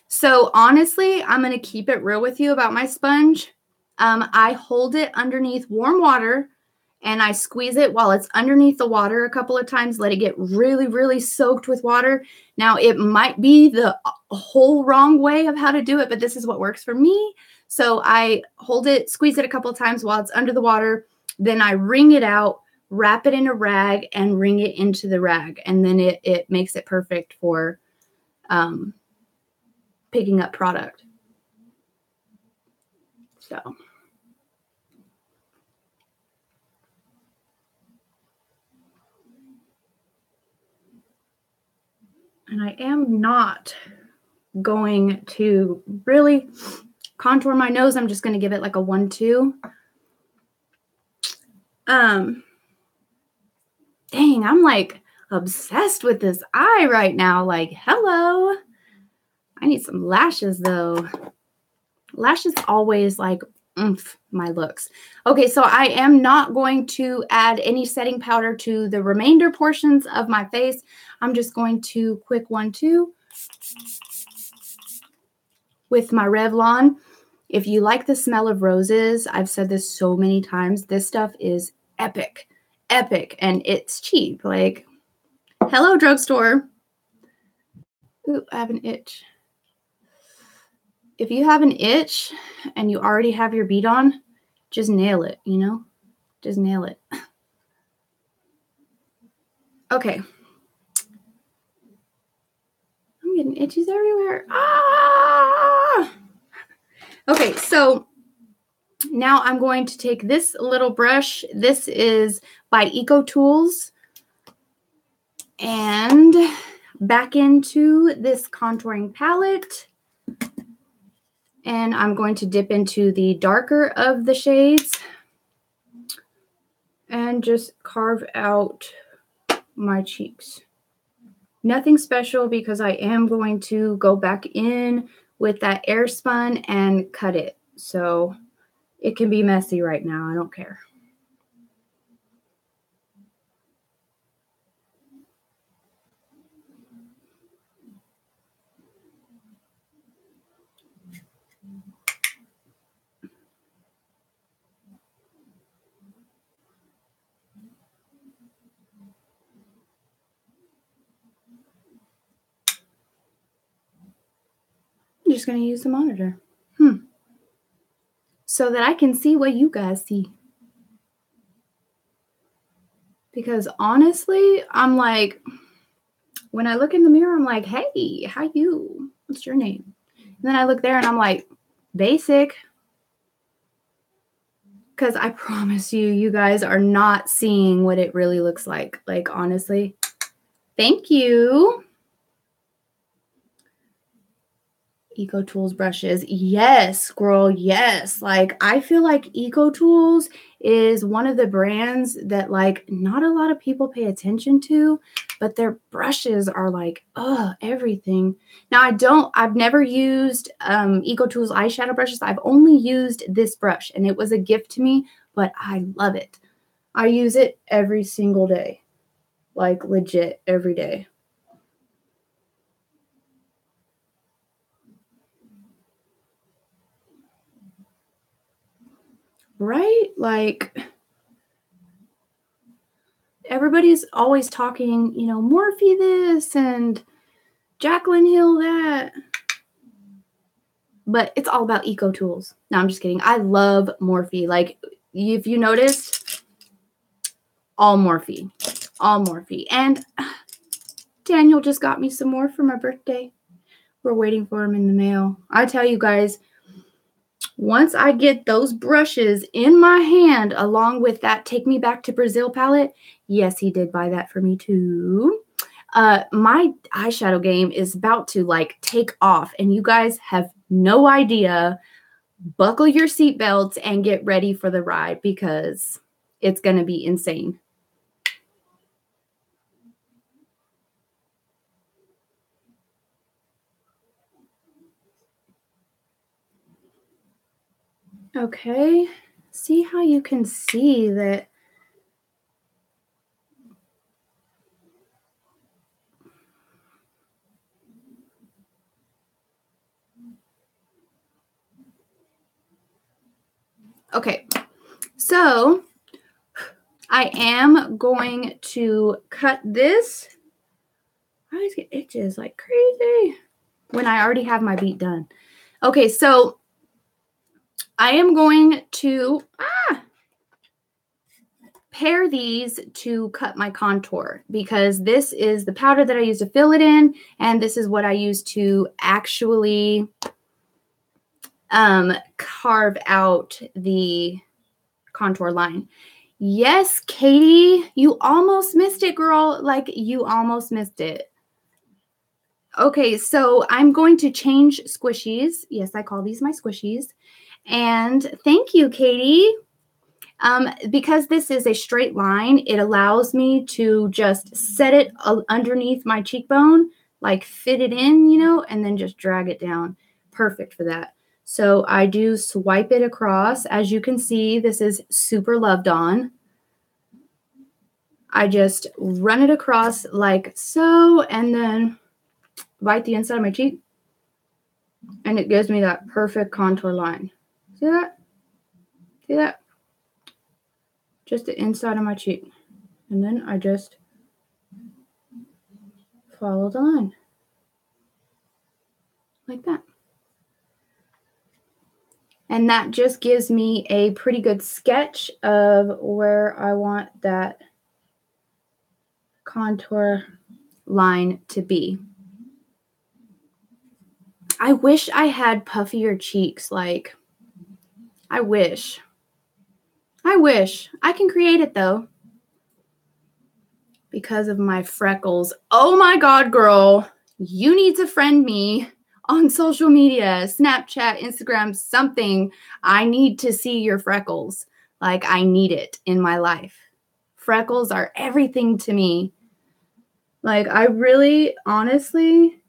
So honestly, I'm going to keep it real with you about my sponge. I hold it underneath warm water and I squeeze it while it's underneath the water a couple of times. Let it get really, really soaked with water. Now, it might be the whole wrong way of how to do it, but this is what works for me. So I hold it, squeeze it a couple of times while it's under the water. Then I wring it out, wrap it in a rag, and wring it into the rag. And then it makes it perfect for picking up product. So. And I am not going to really contour my nose. I'm just going to give it like a 1-2. Dang, I'm like obsessed with this eye right now. Like, hello. I need some lashes though. Lashes always like my looks. Okay, so I am not going to add any setting powder to the remainder portions of my face. I'm just going to quick 1-2 with my Revlon. If you like the smell of roses, I've said this so many times, this stuff is epic, and it's cheap. Like, hello, drugstore. Ooh, I have an itch. If you have an itch and you already have your bead on, just nail it, you know? Just nail it. Okay. I'm getting itches everywhere. Ah! Okay, so now I'm going to take this little brush. This is by Eco Tools. And back into this contouring palette. And I'm going to dip into the darker of the shades and just carve out my cheeks. Nothing special because I am going to go back in with that air spun and cut it. So it can be messy right now. I don't care. I'm just going to use the monitor. So that I can see what you guys see. Because honestly, I'm like, when I look in the mirror, I'm like, hey, how you? What's your name? And then I look there and I'm like, basic. Because I promise you, you guys are not seeing what it really looks like. Like, honestly. Thank you. Eco Tools brushes. Yes, girl, yes. Like, I feel like Eco Tools is one of the brands that, like, not a lot of people pay attention to, but their brushes are like, everything. Now, I've never used Eco Tools eyeshadow brushes. I've only used this brush, and it was a gift to me, but I love it. I use it every single day. Like, legit, every day. Right? Like, everybody's always talking, you know, Morphe this and Jaclyn Hill that. But it's all about Eco Tools. No, I'm just kidding. I love Morphe. Like, if you noticed, all Morphe. All Morphe. And Daniel just got me some more for my birthday. We're waiting for him in the mail. I tell you guys, once I get those brushes in my hand, along with that Take Me Back to Brazil palette, yes, he did buy that for me too. My eyeshadow game is about to like take off, and you guys have no idea. Buckle your seatbelts and get ready for the ride because it's going to be insane. Okay, see how you can see that. Okay, so I am going to cut this. I always get itches like crazy when I already have my beat done. Okay, so I am going to pair these to cut my contour because this is the powder that I use to fill it in, and this is what I use to actually carve out the contour line. Yes, Katie, you almost missed it, girl. Like, you almost missed it. Okay, so I'm going to change squishies. Yes, I call these my squishies. And thank you, Katie. Because this is a straight line, it allows me to just set it underneath my cheekbone, like fit it in, you know, and then just drag it down. Perfect for that. So I do swipe it across. As you can see, this is super loved on. I just run it across like so, and then bite the inside of my cheek, and it gives me that perfect contour line. See that? See that? Just the inside of my cheek. And then I just follow the line. Like that. And that just gives me a pretty good sketch of where I want that contour line to be. I wish I had puffier cheeks. Like, I wish. I can create it though. Because of my freckles. Oh my God, girl. You need to friend me on social media, Snapchat, Instagram, something. I need to see your freckles. Like, I need it in my life. Freckles are everything to me. Like, I really, honestly,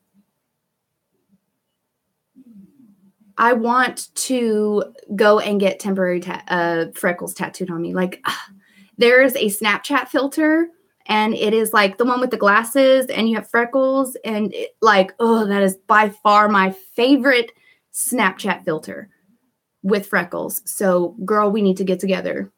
I want to go and get temporary freckles tattooed on me. Like, there's a Snapchat filter, and it is like the one with the glasses, and you have freckles, and it, like, oh, that is by far my favorite Snapchat filter with freckles. So, girl, we need to get together.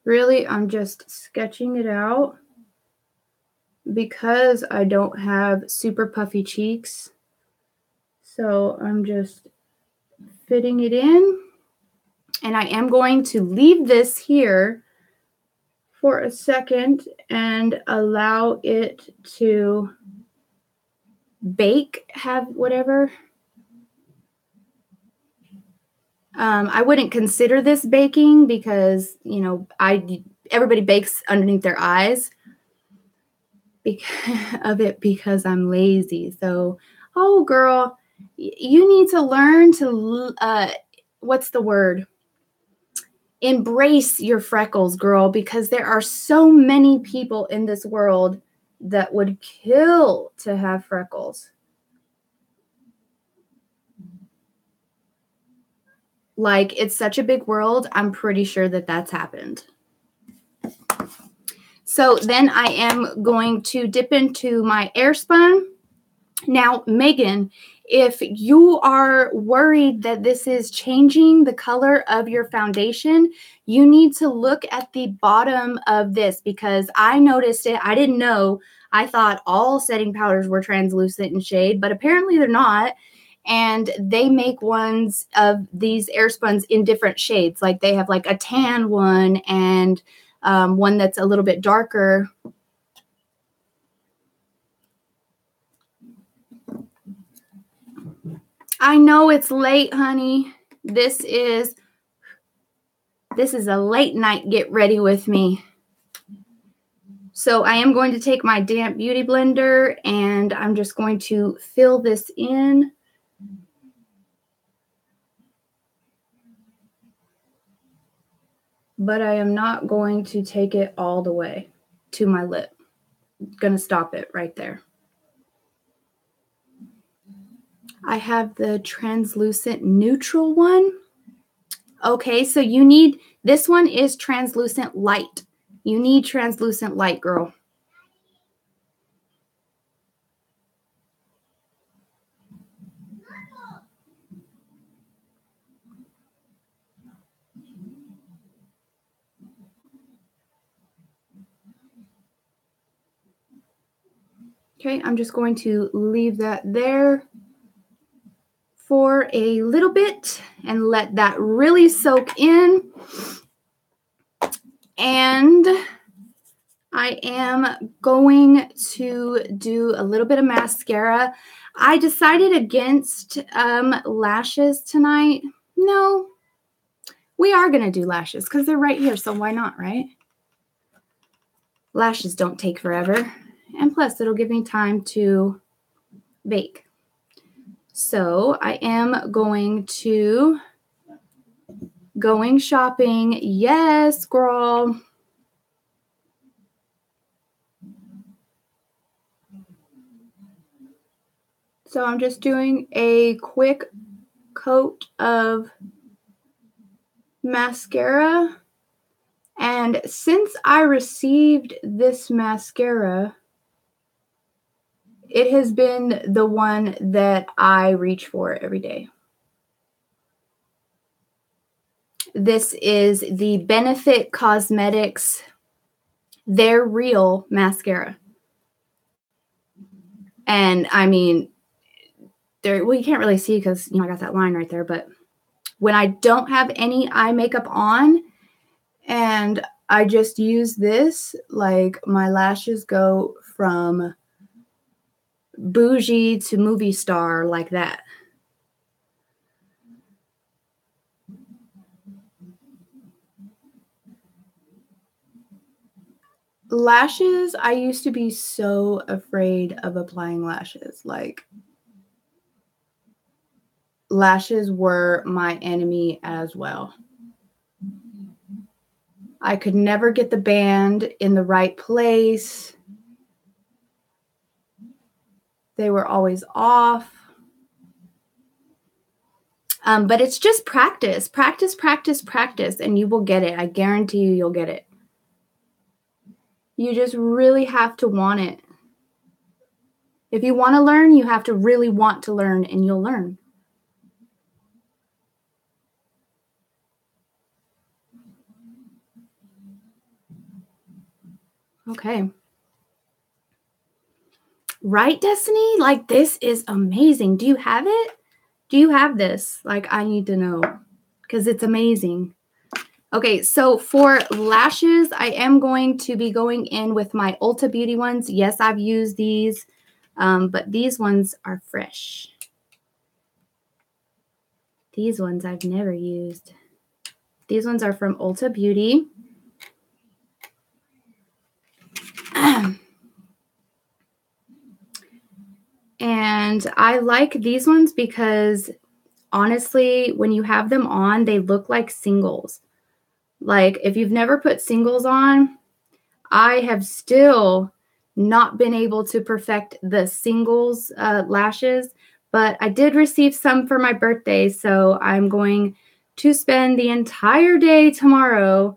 Really, I'm just sketching it out because I don't have super puffy cheeks. So I'm just fitting it in. And I am going to leave this here for a second and allow it to bake, have whatever. I wouldn't consider this baking because, you know, everybody bakes underneath their eyes because I'm lazy. So, oh, girl, you need to learn to, what's the word? Embrace your freckles, girl, because there are so many people in this world that would kill to have freckles. Like, it's such a big world. I'm pretty sure that that's happened. So then I am going to dip into my Airspun. Now, Megan, if you are worried that this is changing the color of your foundation, you need to look at the bottom of this because I noticed it. I didn't know. I thought all setting powders were translucent in shade, but apparently they're not. And they make ones of these Airspuns in different shades. Like they have like a tan one and one that's a little bit darker. I know it's late, honey. This is This is a late night get ready with me. So I am going to take my damp beauty blender and I'm just going to fill this in. But I am not going to take it all the way to my lip. I'm going to stop it right there. I have the translucent neutral one. Okay, so you need, this one is translucent light. You need translucent light, girl. Okay, I'm just going to leave that there for a little bit and let that really soak in. And I am going to do a little bit of mascara. I decided against lashes tonight. No, we are going to do lashes because they're right here, so why not, right? Lashes don't take forever. And plus, it'll give me time to bake. So I am going shopping. Yes, girl. So I'm just doing a quick coat of mascara. And since I received this mascara, it has been the one that I reach for every day. This is the Benefit Cosmetics They're Real mascara. And I mean, well, you can't really see because, I got that line right there. But when I don't have any eye makeup on and I just use this, like my lashes go from bougie to movie star like that. Lashes, I used to be so afraid of applying lashes. Like, lashes were my enemy as well. I could never get the band in the right place. They were always off. But it's just practice, practice, practice, practice, and you will get it. I guarantee you'll get it. You just really have to want it. If you want to learn, you have to really want to learn, and you'll learn. Okay. Right, Destiny? Like, this is amazing. Do you have it? Do you have this? Like, I need to know because it's amazing. Okay, so for lashes, I am going to be going in with my Ulta Beauty ones. Yes, I've used these, but these ones are fresh. These ones I've never used. These ones are from Ulta Beauty. And I like these ones because, honestly, when you have them on, they look like singles. Like, if you've never put singles on, I have still not been able to perfect the singles lashes, but I did receive some for my birthday, so I'm going to spend the entire day tomorrow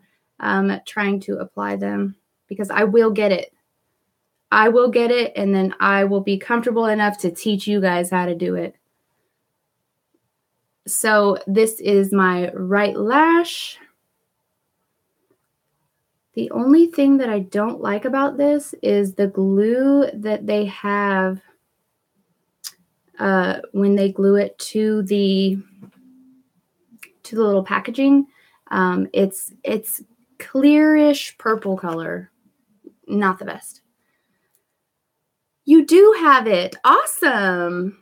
trying to apply them because I will get it. I will get it, and then I will be comfortable enough to teach you guys how to do it. So this is my right lash. The only thing that I don't like about this is the glue that they have when they glue it to the little packaging. It's clearish purple color. Not the best. You do have it. Awesome.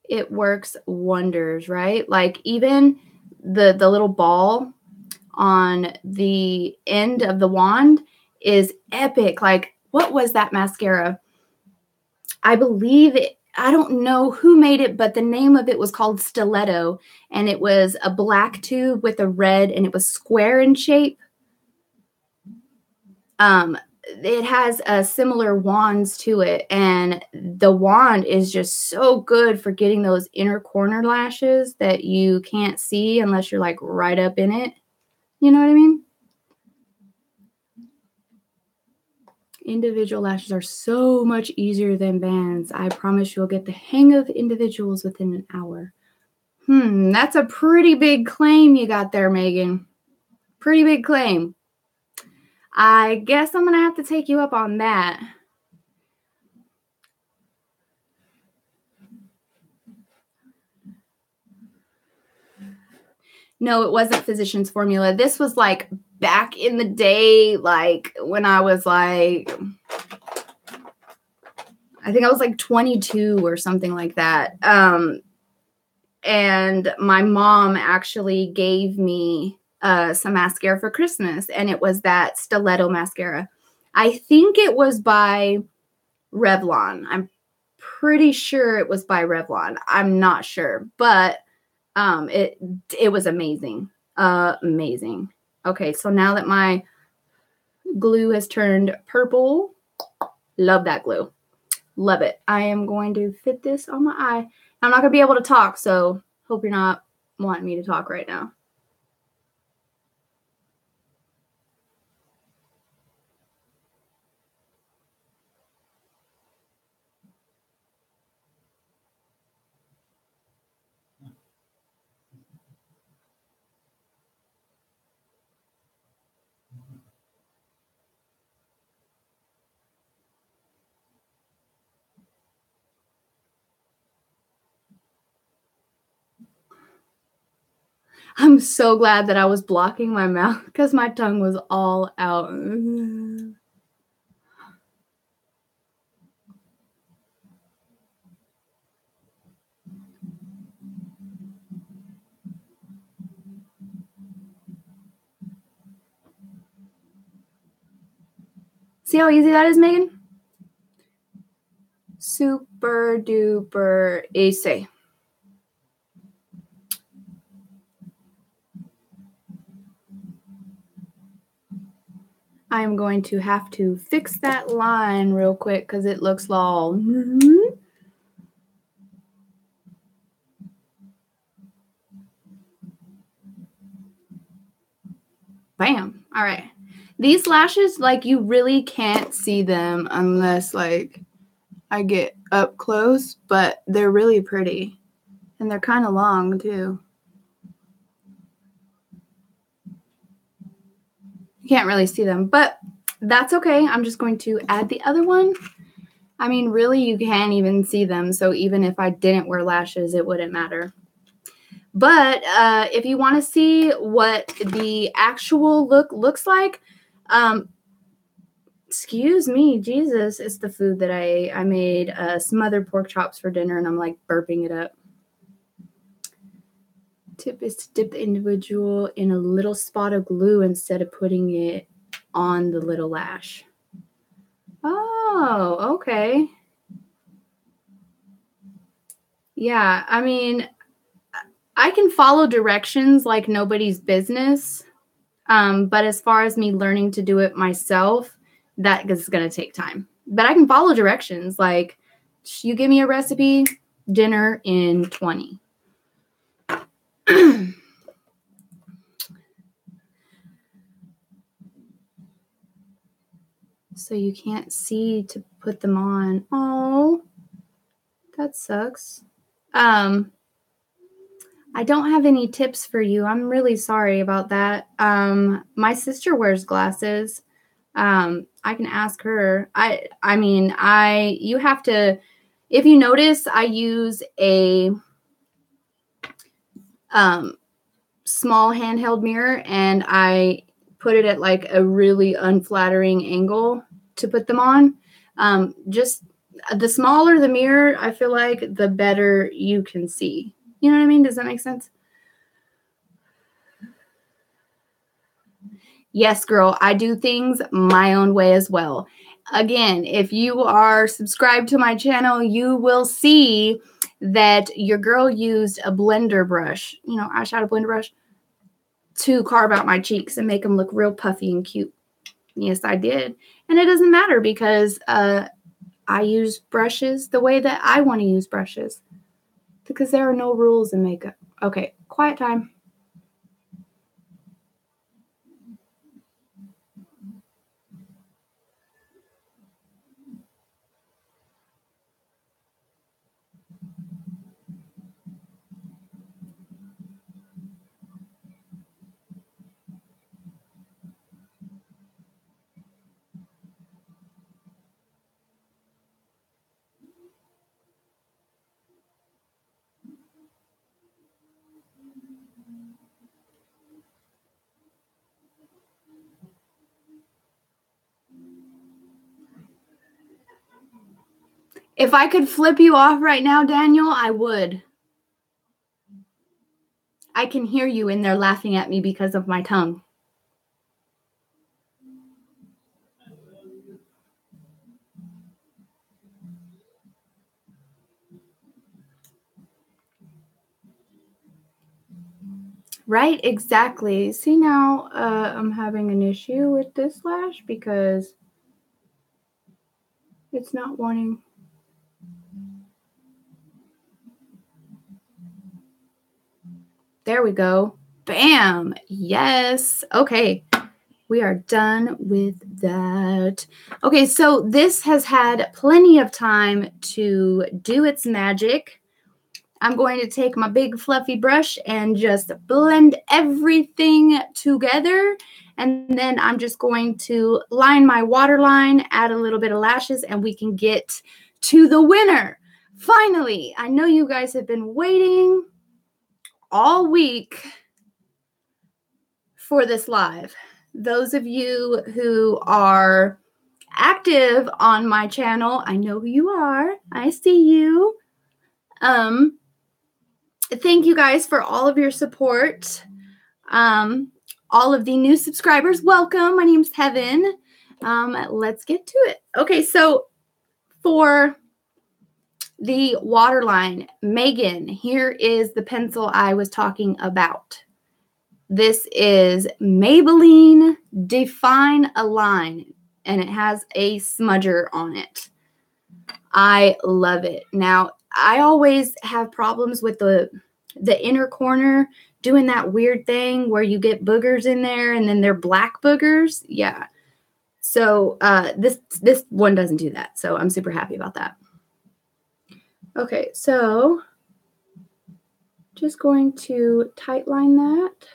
It works wonders, right? Like, even the little ball on the end of the wand is epic. Like, what was that mascara? I believe it, I don't know who made it, but the name of it was called Stiletto, and it was a black tube with a red, and it was square in shape. It has similar wands to it, and the wand is just so good for getting those inner corner lashes that you can't see unless you're like right up in it. You know what I mean? Individual lashes are so much easier than bands. I promise you'll get the hang of individuals within an hour. That's a pretty big claim you got there, Megan. Pretty big claim. I guess I'm going to have to take you up on that. No, it wasn't Physicians Formula. This was like back in the day, like when I was like, I think I was like 22 or something like that. And my mom actually gave me some mascara for Christmas, and it was that Stiletto mascara. I think it was by Revlon. I'm pretty sure it was by Revlon. I'm not sure, but it was amazing. Amazing. Okay, so now that my glue has turned purple, love that glue. Love it. I am going to fit this on my eye. I'm not going to be able to talk, so hope you're not wanting me to talk right now. I'm so glad that I was blocking my mouth because my tongue was all out. See how easy that is, Megan? Super duper easy. I'm going to have to fix that line real quick because it looks all. Bam. All right. These lashes, like, you really can't see them unless, like, I get up close, but they're really pretty. And they're kind of long, too. You can't really see them, but that's okay. I'm just going to add the other one. I mean, really, you can't even see them. So even if I didn't wear lashes, it wouldn't matter. But if you want to see what the actual look looks like, excuse me, Jesus, it's the food that I ate. I made smothered pork chops for dinner, and I'm like burping it up. Tip is to dip the individual in a little spot of glue instead of putting it on the little lash. Oh, okay. Yeah, I mean, I can follow directions like nobody's business. But as far as me learning to do it myself, that is going to take time. But I can follow directions. Like, you give me a recipe, dinner in 20. So you can't see to put them on. Oh, that sucks. I don't have any tips for you. I'm really sorry about that. My sister wears glasses. I can ask her. You have to, if you notice, I use a small handheld mirror, and I put it at like a really unflattering angle to put them on. Just the smaller the mirror, I feel like the better you can see. You know what I mean? Does that make sense? Yes, girl, I do things my own way as well. Again, if you are subscribed to my channel, you will see that your girl used a blender brush, eyeshadow blender brush, to carve out my cheeks and make them look real puffy and cute. Yes, I did. And it doesn't matter because I use brushes the way that I want to use brushes because there are no rules in makeup. Okay, quiet time. If I could flip you off right now, Daniel, I would. I can hear you in there laughing at me because of my tongue. Right, exactly. See, now I'm having an issue with this lash because it's not wanting. There we go. Bam. Yes. Okay. We are done with that. Okay, so this has had plenty of time to do its magic. I'm going to take my big fluffy brush and just blend everything together. And then I'm just going to line my waterline, add a little bit of lashes, and we can get to the winner. Finally, I know you guys have been waiting all week for this live. Those of you who are active on my channel, I know who you are. I see you. Thank you guys for all of your support. All of the new subscribers, welcome. My name's Heaven. Let's get to it. Okay, so for the waterline, Megan, here is the pencil I was talking about. This is Maybelline Define a Line, and it has a smudger on it. I love it. Now, I always have problems with the inner corner doing that weird thing where you get boogers in there and then they're black boogers. Yeah. So this one doesn't do that. So I'm super happy about that. Okay, so just going to tightline that.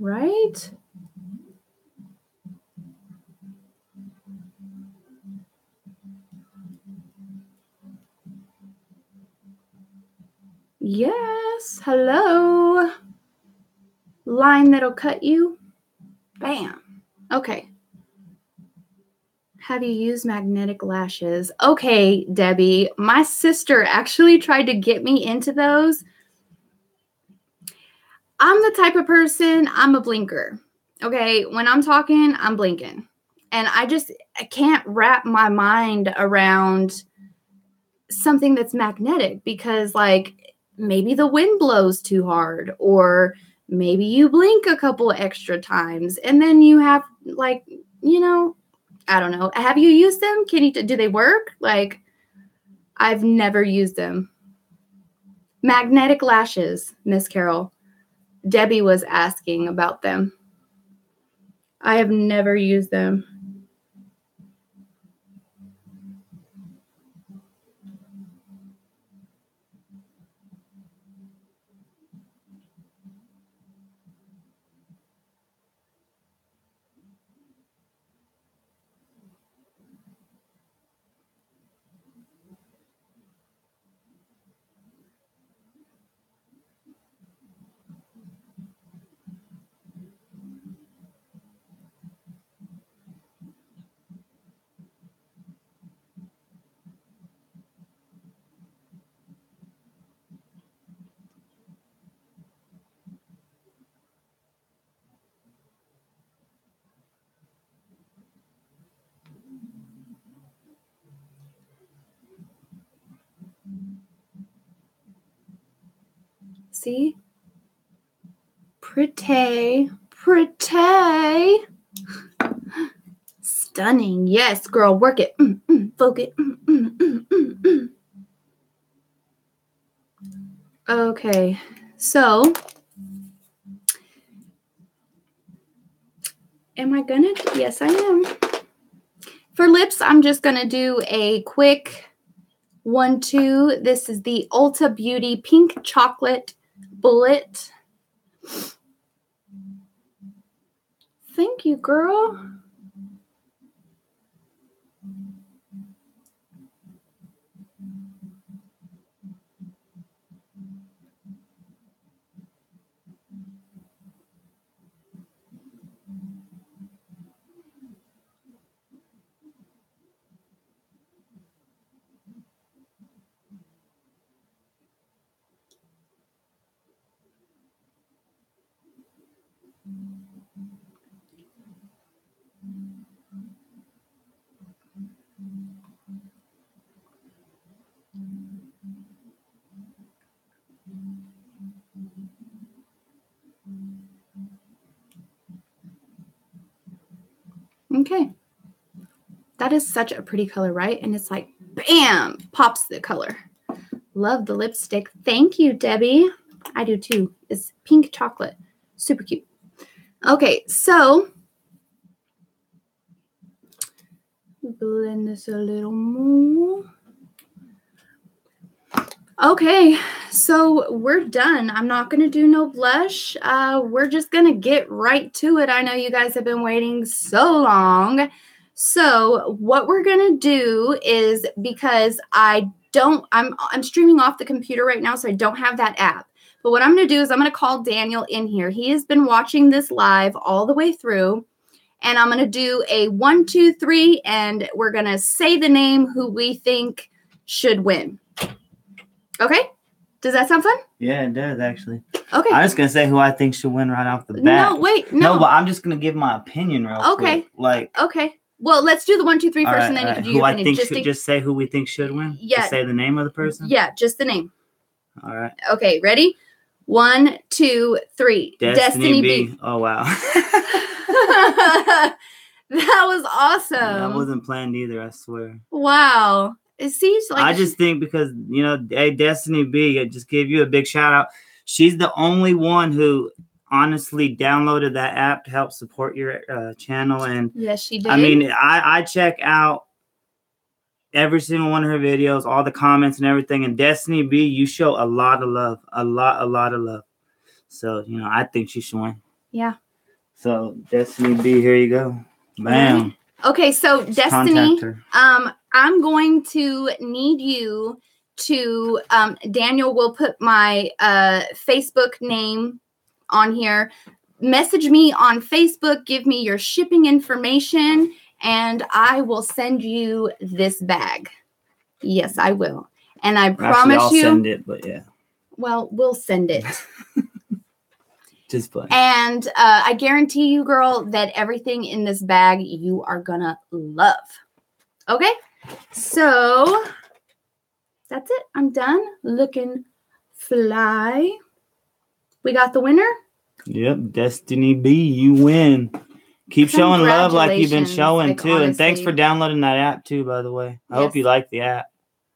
Right? Yes. Hello. Line that'll cut you. Bam. Okay. How do you use magnetic lashes? Okay, Debbie. My sister actually tried to get me into those. I'm the type of person, I'm a blinker. Okay, when I'm talking, I'm blinking. And I can't wrap my mind around something that's magnetic because, like, maybe the wind blows too hard, or maybe you blink a couple extra times and then you have, like, I don't know. Have you used them? Do they work? Like, I've never used them. Magnetic lashes, Miss Carol. Debbie was asking about them. I have never used them. See? Pretty. Pretty. Stunning. Yes, girl. Work it. Focus. Okay. So, am I gonna? Yes, I am. For lips, I'm just gonna do a quick 1-2. This is the Ulta Beauty Pink Chocolate Bullet. Thank you, girl. Okay. That is such a pretty color, right? And it's like, bam, pops the color. Love the lipstick. Thank you, Debbie. I do too. It's pink chocolate. Super cute. Okay, so blend this a little more. Okay, so we're done. I'm not going to do no blush. We're just going to get right to it. I know you guys have been waiting so long. So what we're going to do is, because I'm streaming off the computer right now, so I don't have that app. But what I'm going to do is I'm going to call Daniel in here. He has been watching this live all the way through. And I'm going to do a 1, 2, 3, and we're going to say the name who we think should win. Okay? Does that sound fun? Yeah, it does, actually. Okay. I'm just going to say who I think should win right off the bat. No, wait, no. No, but I'm just going to give my opinion real quick. Okay. Well, let's do the 1, 2, 3 first, and then you can do your opinion. Who I think just say who we think should win? Yeah. Just say the name of the person? Yeah, just the name. All right. Okay, ready? 1, 2, 3. Destiny B. Oh, wow. That was awesome. That wasn't planned either, I swear. Wow. It seems like... I just think because, hey, Destiny B, I just gave you a big shout out. She's the only one who honestly downloaded that app to help support your channel. And yes, she did. I mean, I check out every single one of her videos, all the comments and everything. And Destiny B, you show a lot of love. A lot of love. So, I think she should win. Yeah. So, Destiny B, here you go. Bam. Okay, so Destiny, I'm going to need you to, Daniel will put my Facebook name on here. Message me on Facebook, give me your shipping information, and I will send you this bag. Yes, I will. And I promise I'll send it, but yeah. Well, we'll send it. Just fun. And I guarantee you, girl, that everything in this bag you are gonna love. Okay? So that's it. I'm done. Looking fly. We got the winner? Yep, Destiny B, you win. Keep showing love like you've been showing too. Honestly. And thanks for downloading that app too, by the way. I hope you like the app.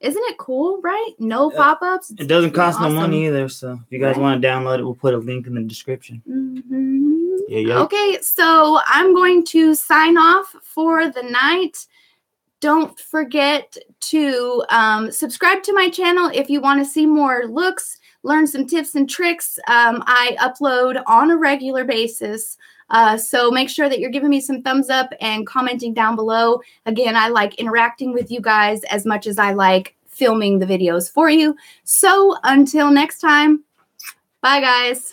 Isn't it cool, right? No pop-ups. It doesn't cost no money either. So if you guys want to download it, we'll put a link in the description. Mm-hmm. Yeah. Okay, so I'm going to sign off for the night. Don't forget to subscribe to my channel if you want to see more looks, learn some tips and tricks. I upload on a regular basis. So make sure that you're giving me some thumbs up and commenting down below. Again, I like interacting with you guys as much as I like filming the videos for you. So until next time, bye guys.